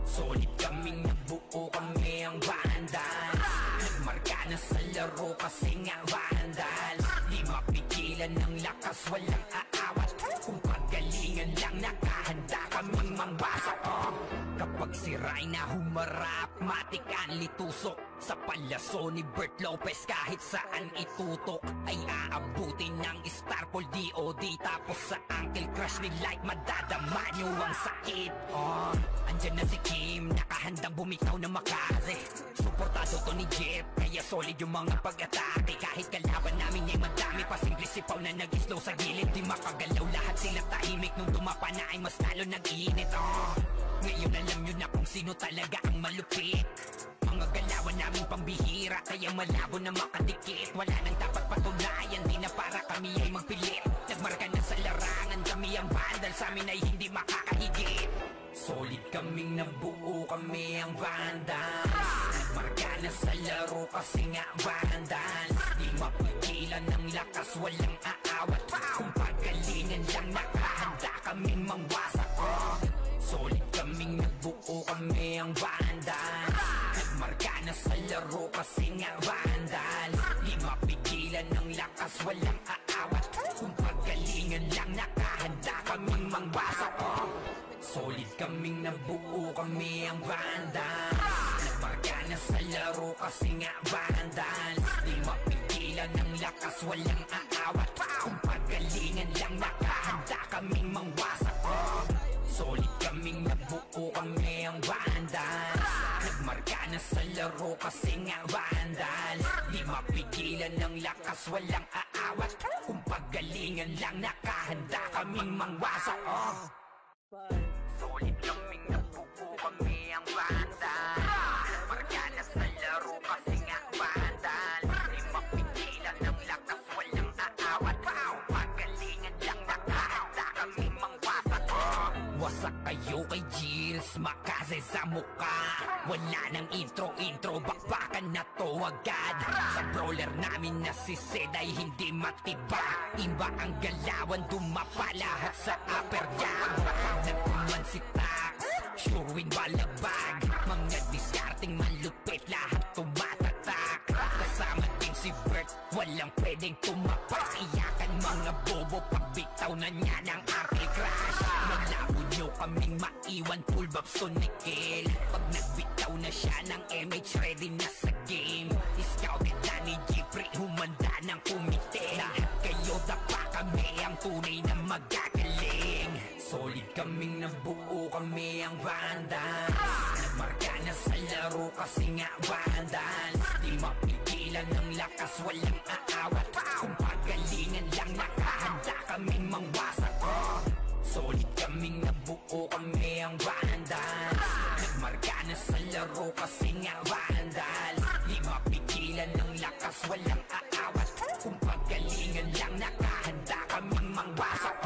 Solid kaming nabuo, kami ang vandals. Nagmarka na sa laro kasi nga vandals. Di mapigilan ng lakas, walang aawat. Kung pagalingan lang nakahanda kaming mangwasak. Kapag si Rayna humarap, matik ang litusok. Sa palaso ni Bert Lopez, kahit saan itutok ay aabutin ng Starpol DOD. Tapos sa ankle crush ni Light, madadama nyo ang sakit. Andyan na si Kim, nakahandang bumitaw na Makaze. Suportado to ni Jeff, kaya solid yung mga pag-atake. Kahit kalaban namin ay madami, pasimple sipaw na nag-slow sa gilid. Di makagalaw, lahat sila tahimik. Nung tumapa na ay mas lalo nag-iinit. Ngayon alam nyo na kung sino talaga ang malupit. Mga galawan namin pambihira, kaya malabo na makadikit. Wala nang dapat patunayan, di na para kami ay magpilit. Nagmarka na sa larangan, kami ang vandal, sa amin ay hindi makakahigit. Solid kaming nabuo, kami ang vandals. Nagmarka na sa laro kasi nga vandals. Di mapigilan ng lakas, walang aawat. Kung pagalingan lang nakahanda kaming mangwasak. Solid kaming nabuo, kami ang vandals. Nagmarka na sa laro kasi nga vandal. Di mapigilan ng lakas, walang aawat. Kung pagalingan lang, nakahanda kaming mangwasak. Solid kaming nabuo, kami ang vandals. Nagmarka na sa laro kasi nga vandals. Di mapigilan ng lakas, walang aawat. Kung pagalingan lang, nakahanda kaming mangwasak. Solid kaming nabuo, kami ang vandals. Nagmarka na sa laro kasi nga vandals. Di mapigilan ng lakas, walang aawat. Kung pagalingan lang, nakahanda kaming mangwasak. Solid kaming nabuo, kami ang vandals. Nagmarka na sa laro kasi nga vandals. Di mapigilan ng lakas, walang aawat. Kung pagalingan lang, nakahanda kaming mangwasak. Wasak kayo kay Gills, makase sa muka. Wala nang intro, bakbakan na to agad. Sa brawler namin na si Zed ay hindi matiba. Iba ang galawan, dumapa lahat sa upper jab. Nagpuman si Tax, sure win balagbag. Mga diskarting malupit, lahat tumatatak. Kasama din si Bert, walang pwedeng tumapak. Iyakan mga bobo, pagbitaw na niya ng Apple Crash. Malabo nyo kaming maiwan, full babs to Nickel. Pag nagbitaw na siya ng MH, ready na sa game. Scouted na ni Jeffrey, humanda ng kumite. Lahat kayo dapa, kami ang tunay na magagaling. Solid kaming nabuo, kami ang vandals. Nagmarka na sa laro kasi nga vandals. Di mapigilan ng lakas, walang aawat. Kung pagalingan lang, nakahanda kaming mangwasak. Solid kaming nabuo, kami ang vandals. Nagmarka na sa laro kasi nga vandals. Di mapigilan ng lakas, walang aawat. Kung pagalingan lang, nakahanda kaming mangwasak.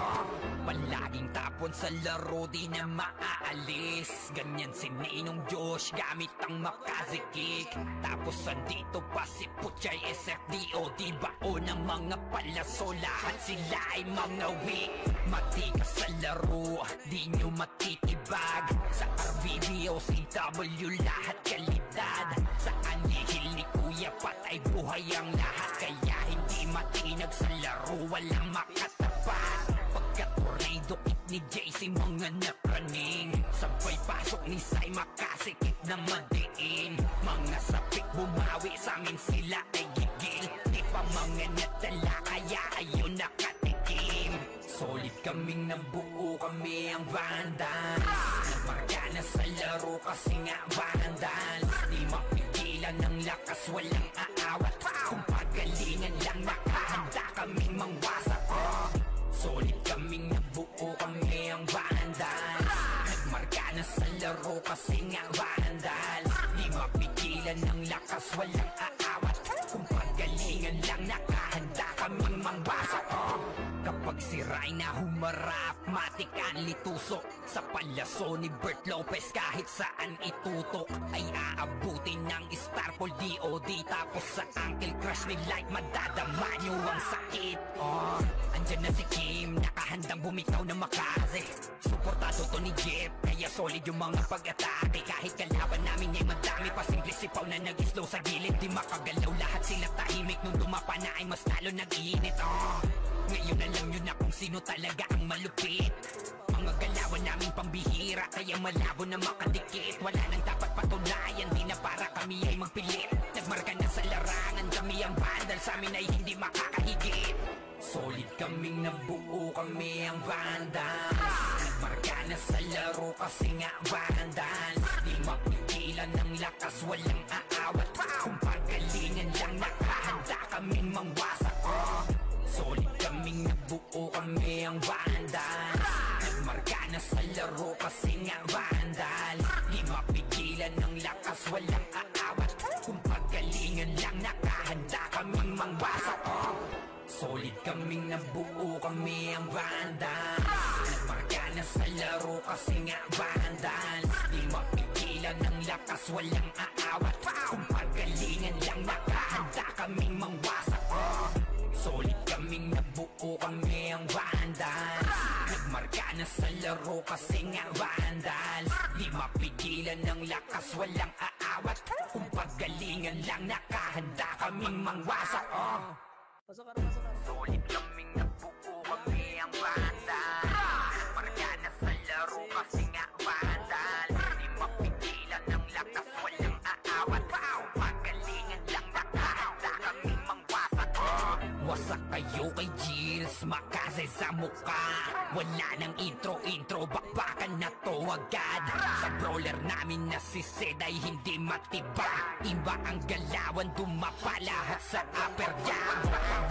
Palaging tapon sa laro, di na maaalis. Ganyan si Ninong Josh, gamit ang makazikik. Tapos andito pa si Puchay, SFDO. Di bao ng mga palaso, lahat sila ay mga weak. Matikas sa laro, di nyo matitibag. Sa RBBO, CW, lahat kalidad. Sa anihil ni Kuya patay buhay ang lahat. Kaya hindi matinag sa laro, walang makatapat. Pagka-tornado kick ni JC, mga napraning. Sabay pasok ni Sai, makasikip na madiin. Mga sapik bumawi, sa amin sila ay gigil. Di pa mga natala, kaya ayun nakatikim. Solid kaming nabuo, kami ang vandals. Nagmarka na sa laro kasi nga vandals. Di mapigilan ng lakas, walang aawat. Kung pagalingan lang, nakahanda kaming mangwasak. Solid kaming nabuo, kami ang vandals. Nagmarka na sa laro kasi nga vandals. Di mapigilan ng lakas, walang aawat. Kung pagalingan lang, nakahanda kaming mangwasak. Kapag si Rayna humarap, matikan litusok. Sa palaso ni Bert Lopez, kahit saan itutok ay aabutin ng Starpol DOD. Tapos sa Uncle Crush ni Light, madadama nyo ang sakit. Andyan na si Kim, nakahandang bumitaw na makaze. Suportado to ni Jeff, kaya solid yung mga pag-atake. Kahit kalaban namin ay madami pa, simple sipaw na nag-slow sa gilid. Di makagalaw, lahat sila tahimik. Nung dumapa na ay mas lalo nag-iinit. Ngayon alam nyo na kung sino talaga ang malupit. Mga galawan namin pambihira, kaya malabo na makadikit. Wala nang dapat patunayan, di na para kami ay magpilit. Nagmarka na sa larangan, kami ang vandal, sa amin ay hindi makakahigit. Solid kaming nabuo, kami ang vandals. Nagmarka na sa laro kasi nga vandals. Di mapigilan ng lakas, walang aawat. Kung pagalingan lang, nakahanda kaming mangwasak. Solid kaming nabuo, kami ang vandals. Nagmarka na sa laro kasi nga vandals. Di mapigilan ng lakas, walang aawat. Kung pagalingan lang, nakahanda kaming mangwasak. Solid kaming nabuo, kami ang vandals. Nagmarka na sa laro kasi nga vandals. Di mapigilan ng lakas, walang aawat. Kung pagalingan lang, nakahanda kaming mangwasak. Solid kaming nabuo, kami ang vandals. Nagmarka na sa laro kasi nga vandals. Di mapigilan ng lakas, walang aawat. Kung paggalingan lang, nakahanda kaming mangwasak. Pasok ka. Solid kaming nabuo, kami ang vandals. Nagmarka na sa laro kasi nga vandals. Di mapigilan ng lakas, walang aawat. Kung paggalingan lang, nakahanda kaming mangwasak. Wasak kayo kay Gills, makasay sa mukha. Wala nang intro, bakbakan na to agad. Sa brawler namin na si Zed ay hindi matibag. Iba ang galawan, dumapa lahat sa upper jab.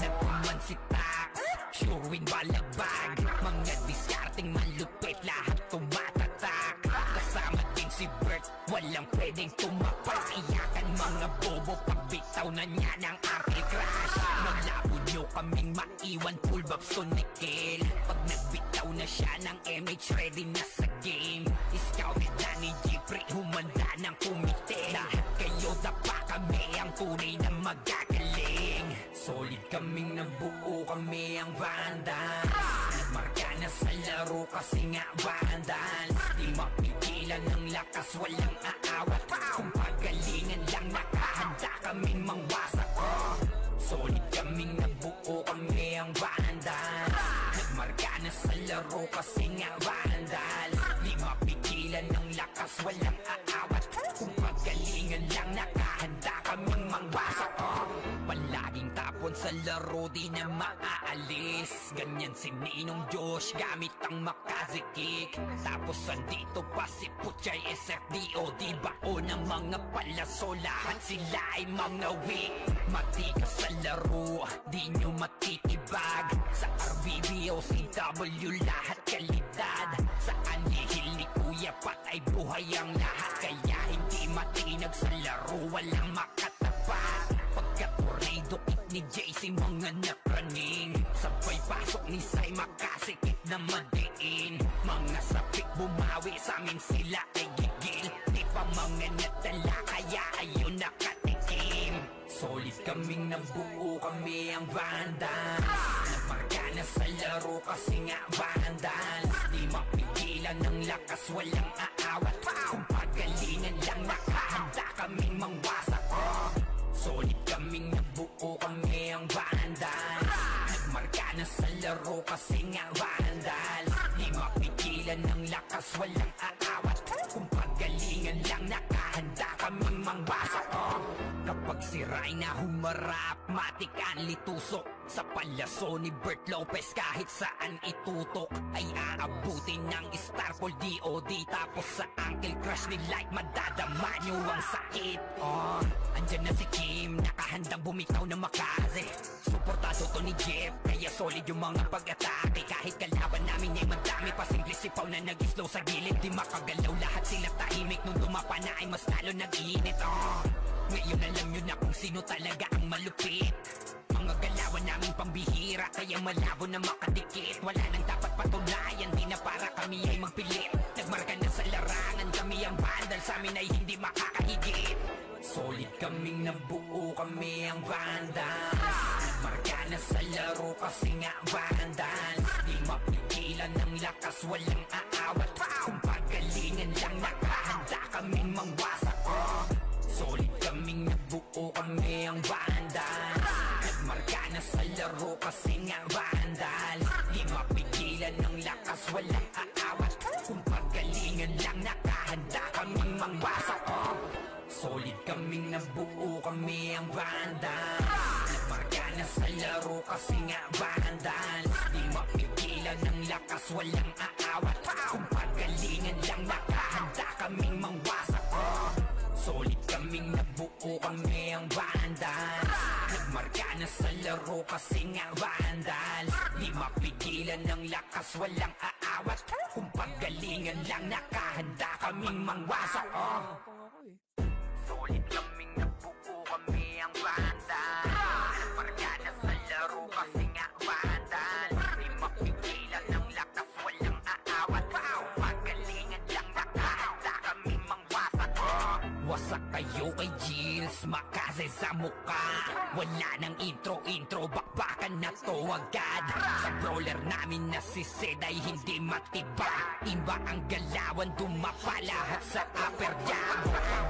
Nagkuman si Tax, sure win balagbag. Mga diskarting malupit, lahat tumatatak. Kasama din si Bert, walang pwedeng tumapak. Iyakan mga bobo, pagbitaw na niya ng arcade crash. Naglabo nyo kaming maiwan, full babs to Nickel. Pag nagbitaw na siya ng MH, ready na sa game. Scouted na ni Jeffrey, humanda ng kumite. Lahat kayo dapa, kami ang tunay na magagaling. Solid kaming nabuo, kami ang vandals. Nagmarka na sa laro kasi nga vandals. Di mapigilan ng lakas, walang aawat. Kung pagalingan lang, nakahanda kaming mangwasak. Solid kaming nabuo, kami ang vandals. Nagmarka na sa laro kasi nga vandals. Di mapigilan ng lakas, walang aawat. Kung pagalingan lang, nakahanda kaming mangwasak. Palaging tapon sa laro, di na maaalis. Ganyan si Ninong Josh, gamit ang makazikik. Tapos andito pa si Puchay SFDO. Di bao ng mga palaso, lahat sila ay mga weak. Matikas sa laro, di nyo matitibag. Sa RBBO, CW, lahat kalidad. Sa anihil ni Kuya Pat ay buhay ang lahat. Kaya hindi matinag sa laro, walang makatapat. Pagka-tornado kick ni JC, mga napraning. Sabay pasok ni Sai, makasikip na madiin. Mga sapik bumawi, sa amin sila ay gigil. Di pa mga natala, kaya ayun nakatikim. Solid kaming nabuo, kami ang vandals. Nagmarka na sa laro kasi nga vandals. Di mapigilan ng lakas, walang aawat. Kung pagalingan lang, nakahanda kaming mangwasak. Solid kaming nabuo, kami ang vandals. Nagmarka na sa laro kasi nga vandals. Di mapigilan ng lakas, walang aawat. Kung pagalingan lang, nakahanda kaming mangwasak. Kapag si Rayna humarap, matik ang litusok. Sa palaso ni Bert Lopez, kahit saan itutok ay aabutin ng Starfall DOD. Tapos sa Uncle Crush ni Light, madadama nyo ang sakit. Andyan na si Kim, nakahandang bumitaw na makaze. Suportado to ni Jeff, kaya solid yung mga pag-atake. Kahit kalaban namin ay madami pa, simple sipaw na nag-slow sa gilid. Di makagalaw, lahat sila tahimik. Nung dumapa na ay mas lalo nag-iinit. Ngayon alam nyo na kung sino talaga ang malupit. Mga galawan namin pambihira, kaya malabo na makadikit. Wala nang dapat patunayan, di na para kami ay magpilit. Nagmarka na sa larangan, kami ang bandal, sa amin ay hindi makakahigit. Solid kaming nabuo, kami ang vandals. Nagmarka na sa laro kasi nga vandals. Di mapigilan ng lakas, walang aawat. Kung pagalingan lang, nakahanda kaming mangwasak. Solid kaming nabuo, kami ang vandals. Nagmarka na sa laro kasi nga vandals. Di mapigilan ng lakas, walang aawat. Kung pagalingan lang, nakahanda kaming mangwasak. Solid kaming nabuo, kami ang vandals. Nagmarka na sa laro kasi nga vandals. Di mapigilan ng lakas, walang aawat. Kung pagalingan lang, nakahanda kaming mangwasak. Solid kaming nabuo, kami ang vandals. Nagmarka na sa laro kasi nga vandals. Di mapigilan ng lakas, walang aawat. Kung pagalingan lang, nakahanda kaming mangwasak. Solid kaming nabuo, kami ang vandals. Nagmarka na sa laro kasi nga vandals. Di mapigilan ng lakas, walang aawat. Kung pagalingan lang, nakahanda kaming mangwasak. Wasak kayo kay Gills, makasay sa mukha. Wala nang intro, bakbakan na to agad. Sa brawler namin na si Zed ay hindi matibag. Iba ang galawan, dumapa lahat sa upper jab.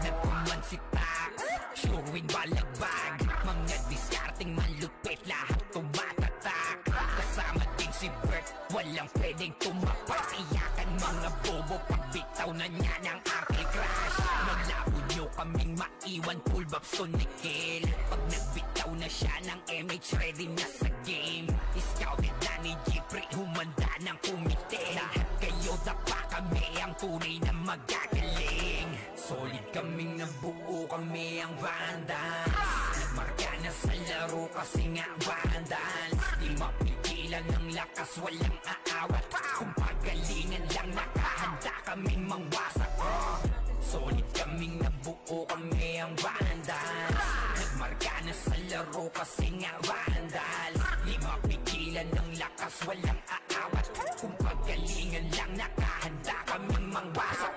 Nagkuman si Tax, sure win balagbag. Mga diskarting malupit, lahat tumatatak. Kasama din si Bert, walang pwedeng tumapat. Iyakan mga bobo, pagbitaw na niya ng Arctic Crash. Naglabo nyo kaming maiwan, full bobs to Nickel. Pag nagbitaw na siya ng MH, ready na sa game. Scouted na ni Jeffrey, humanda ng kumite. Lahat kayo dapa kami, ang tunay na magagaling. Solid kaming nabuo, kami ang Vandals. Nagmarka na sa laro kasi nga Vandals. Di mapigilan ng lakas, walang aawat. Kung pagalingan lang, nakahanda kaming mangwasak. Solid kaming nabuo, kami ang Vandals. Nagmarka na sa laro kasi nga Vandals. Di mapigilan ng lakas, walang aawat. Kung pagalingan lang, nakahanda kaming mangwasak.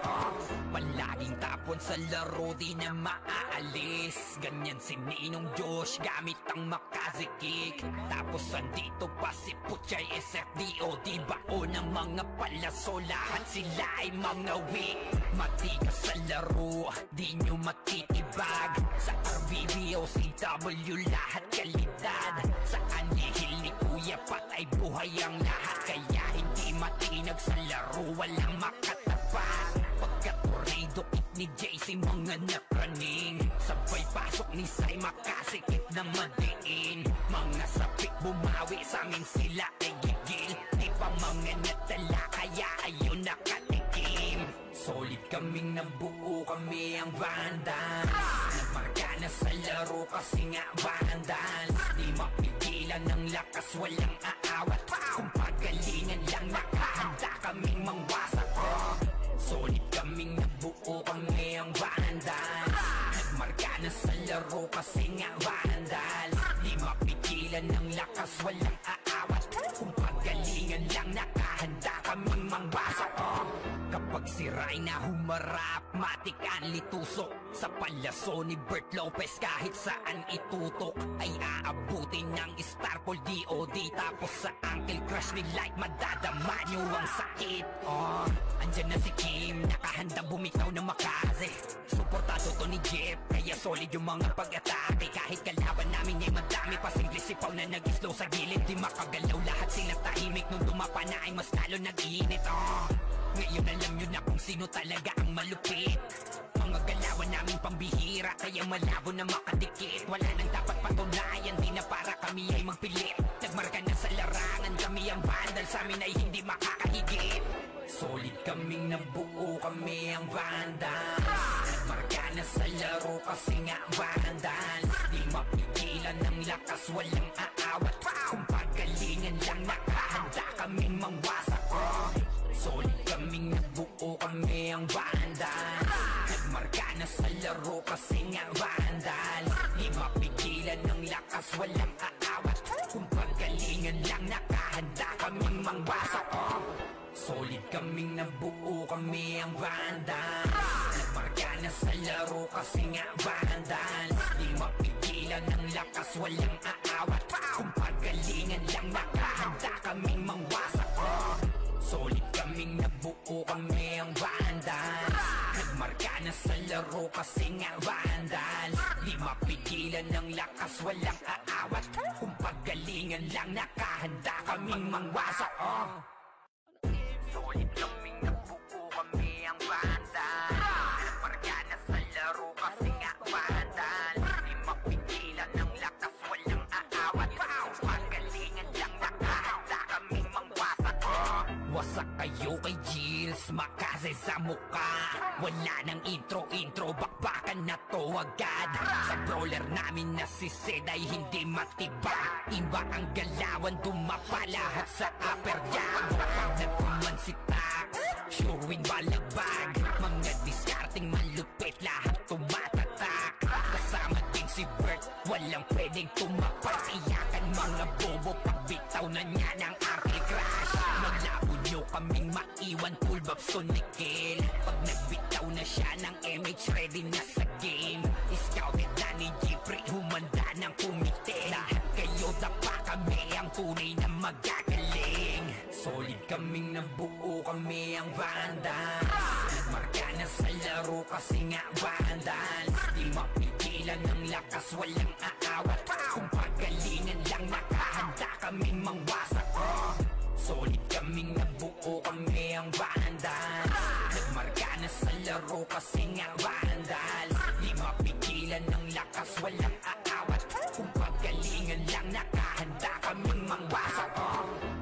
Palaging tapon sa laro, di na maaalis. Ganyan si Ninong Josh, gamit ang Makaze kick. Tapos andito pa si Puchay SFDO, di bao ng mga palaso, lahat sila ay mga weak. Matigas sa laro, di nyo matitibag. Sa RBBO, CW, lahat kalidad. Sa anihil ni Kuya patay buhay ang lahat. Kaya hindi matinag sa laro, walang makatapat. Pagka-tornado kit ni JC, mga napraning. Sabay pasok ni Sai, makasikip na madiin. Mga sapik bumawi, sa amin sila ay gigil. Di pa mga natala, kaya ayun nakatikim. Solid kaming nabuo, kami ang Vandals. Nagmarka na sa laro kasi nga Vandals. Di mapigilan ng lakas, walang aawat. Kung pagalingan lang, nakahanda kaming mangwasak. Solid kaming nabuo, kami ang Vandals. Nagmarka na sa laro kasi nga Vandals. Di mapigilan ng lakas, walang aawat. Kung pagalingan lang, nakahanda kaming mangwasak. Kapag si Rayna humarap, matik ang litusok. Sa palaso ni Bert Lopez, kahit saan itutok ay aabutin ng Starpol DOD. Tapos sa Uncle Crush ni Light, madadama nyo ang sakit. Andyan na si Kim, nakahandang bumitaw ng Makaze. Suportado to ni Jeff, kaya solid yung mga pag-atake. Kahit kalaban namin ay madami pa, simple sipaw na nag-slow sa gilid. Di makagalaw, lahat sila tahimik. Nung dumapa na ay mas lalo nag-iinit. Ngayon alam nyo na kung sino talaga ang malupit. Mga galawan namin pambihira, kaya malabo na makadikit. Wala nang dapat patunayan, di na para kami ay magpilit. Nagmarka na sa larangan, kami ang Vandals, sa amin ay hindi makakahigit. Solid kaming nabuo, kami ang Vandals. Nagmarka na sa laro kasi nga Vandals. Di mapigilan ng lakas, walang aawat. Kung pagalingan lang, nakahanda kaming mangwasak. Solid kaming nabuo, kami ang Vandals. Nagmarka na sa laro kasi nga Vandals. Di mapigilan ng lakas, walang aawat. Kung pagalingan lang, nakahanda kaming mangwasak. Solid kaming nabuo, kami ang Vandals. Nagmarka na sa laro kasi nga Vandals. Di mapigilan ng lakas, walang aawat. Kung pagalingan lang, nakahanda kaming mangwasak. Solid kaming nabuo, kami ang Vandals. Nagmarka na sa laro kasi nga Vandals. Di mapigilan ng lakas, walang aawat. Kung pagalingan lang, nakahanda kaming mangwasak. Solid kaming nabuo, kami ang Vandals. Nagmarka na sa laro kasi nga Vandals. Di mapigilan ng lakas, walang aawat. Kung pagalingan lang, nakahanda kaming mangwasak. Wasak kayo kay Jills, Makaze sa muka. Wala nang intro, bakbakan na to agad. Sa brawler namin na si Zed ay hindi matibag. Iba ang galawan, dumapa lahat sa upper jab. Nagkuman si Tax, sure win balagbag. Mga diskarting malupit, lahat tumatatak. Kasama din si Bert, walang pwedeng tumapat. Iyakan mga bobo, pagbitaw na niya ng Arctic Crash. Naglabo nyo kaming maiwan, full bobs to Nickel. Pag nagbitaw na siya ng MH, ready na sa game. Scouted na ni Jeffrey, humanda ng kumite. Lahat kayo kayo dapa kami ang tunay na magagaling. Solid kaming nabuo, kami ang Vandals. Nagmarka na sa laro kasi nga Vandals. Di mapigilan ng lakas, walang aawat. Kung pagalingan lang nakahanda kaming mangwasak. Solid kaming nabuo, kami ang Vandals. Nagmarka na sa laro kasi nga Vandals. Di mapigilan ng lakas, walang aawat. Kung pagalingan lang nakahanda kaming mangwasak.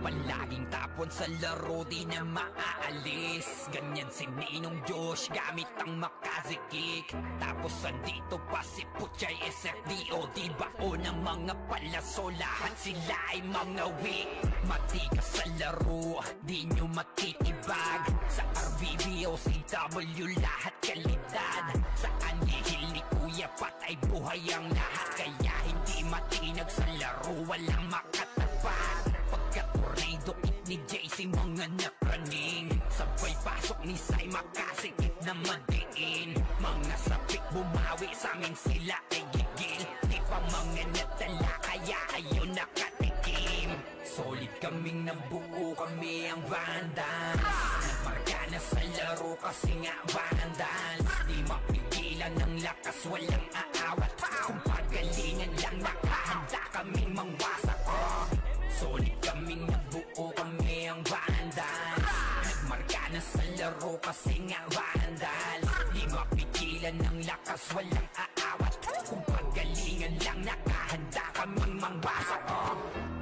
Palaging tapon sa laro, di na maaalis. Ganyan si Ninong Josh gamit ang makazikik. Tapos andito pa si Puchay SFDO. Di bao ng mga palaso, lahat sila ay mga weak. Matikas sa laro, di nyo matitibag. Sa RBBO, CW, lahat kalidad. Sa anihil ni Kuya Pat ay buhay ang lahat. Kaya hindi matinag sa laro, walang makatapat. Pagka-tornado it ni JC, mga napraning. Sabay pasok ni Sai, makasikip na madiin. Mga sapik bumawi, sa amin sila ay gigil. Di pa mga natala, kaya ayaw nakatikim. Solid kaming nabuo, kami ang Vandals. Nagmarka na sa laro kasi nga Vandals. Di mapigilan ng lakas, walang aawat. Kung pagalingan lang nakahanda kaming mangwasak. Solid kaming nabuo, kami ang Vandals. Nagmarka na sa laro kasi nga Vandals. Di mapigilan ng lakas, walang aawat. Kung pagalingan lang nakahanda kaming mangwasak.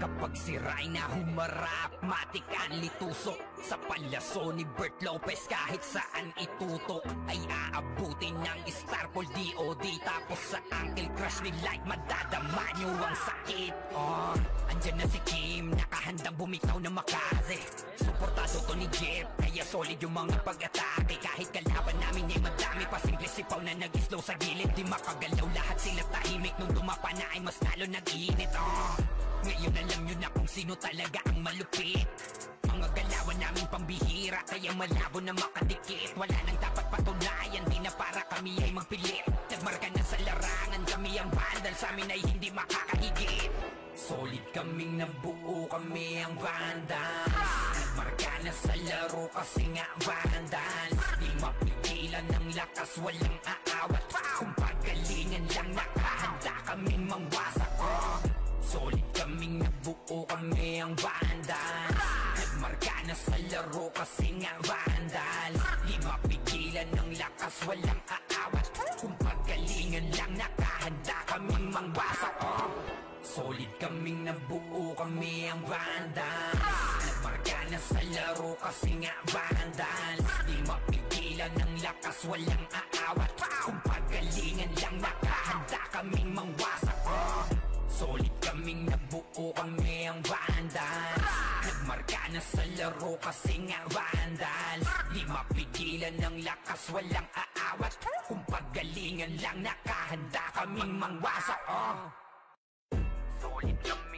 Kapag si Rayna humarap, matik ang litusok. Sa palaso ni Bert Lopez, kahit saan itutok ay aabutin ng Starpol DOD. Tapos sa Uncle Crush ni Light, madadama nyo ang sakit. Andyan na si Kim, nakahandang bumitaw na makaze. Suportado to ni Jeff, kaya solid yung mga pag-atake. Kahit kalaban namin ay madami, pasimple sipaw na nag-slow sa gilid. Di makagalaw, lahat sila tahimik. Nung dumapa na ay mas lalo nag-iinit. Ngayon alam nyo na kung sino talaga ang malupit. Mga galawan namin pambihira, kaya malabo na makadikit. Wala nang dapat patunayan, di na para kami ay magpilit. Nagmarka na sa larangan, kami ang Vandal, sa amin ay hindi makakahigit. Solid kaming nabuo, kami ang Vandals. Nagmarka na sa laro kasi nga Vandals. Di mapigilan ng lakas, walang aawat. Kung pagalingan lang nakahanda kaming mangwasak. Solid kaming nabuo, kami ang Vandals. Nagmarka na sa laro kasi nga Vandals. Di mapigilan ng lakas, walang aawat. Kung pagalingan lang nakahanda kaming mangwasak. Solid kaming nabuo, kami ang Vandals. Nagmarka na sa laro kasi nga Vandals. Di mapigilan ng lakas, walang aawat. Kung pagalingan lang nakahanda kaming mangwasak. Solid kaming nabuo, kami ang Vandals. Nagmarka na sa laro kasi nga Vandals. Di mapigilan ng lakas, walang aawat. Kung pagalingan lang nakahanda kaming mangwasak. Solid kami.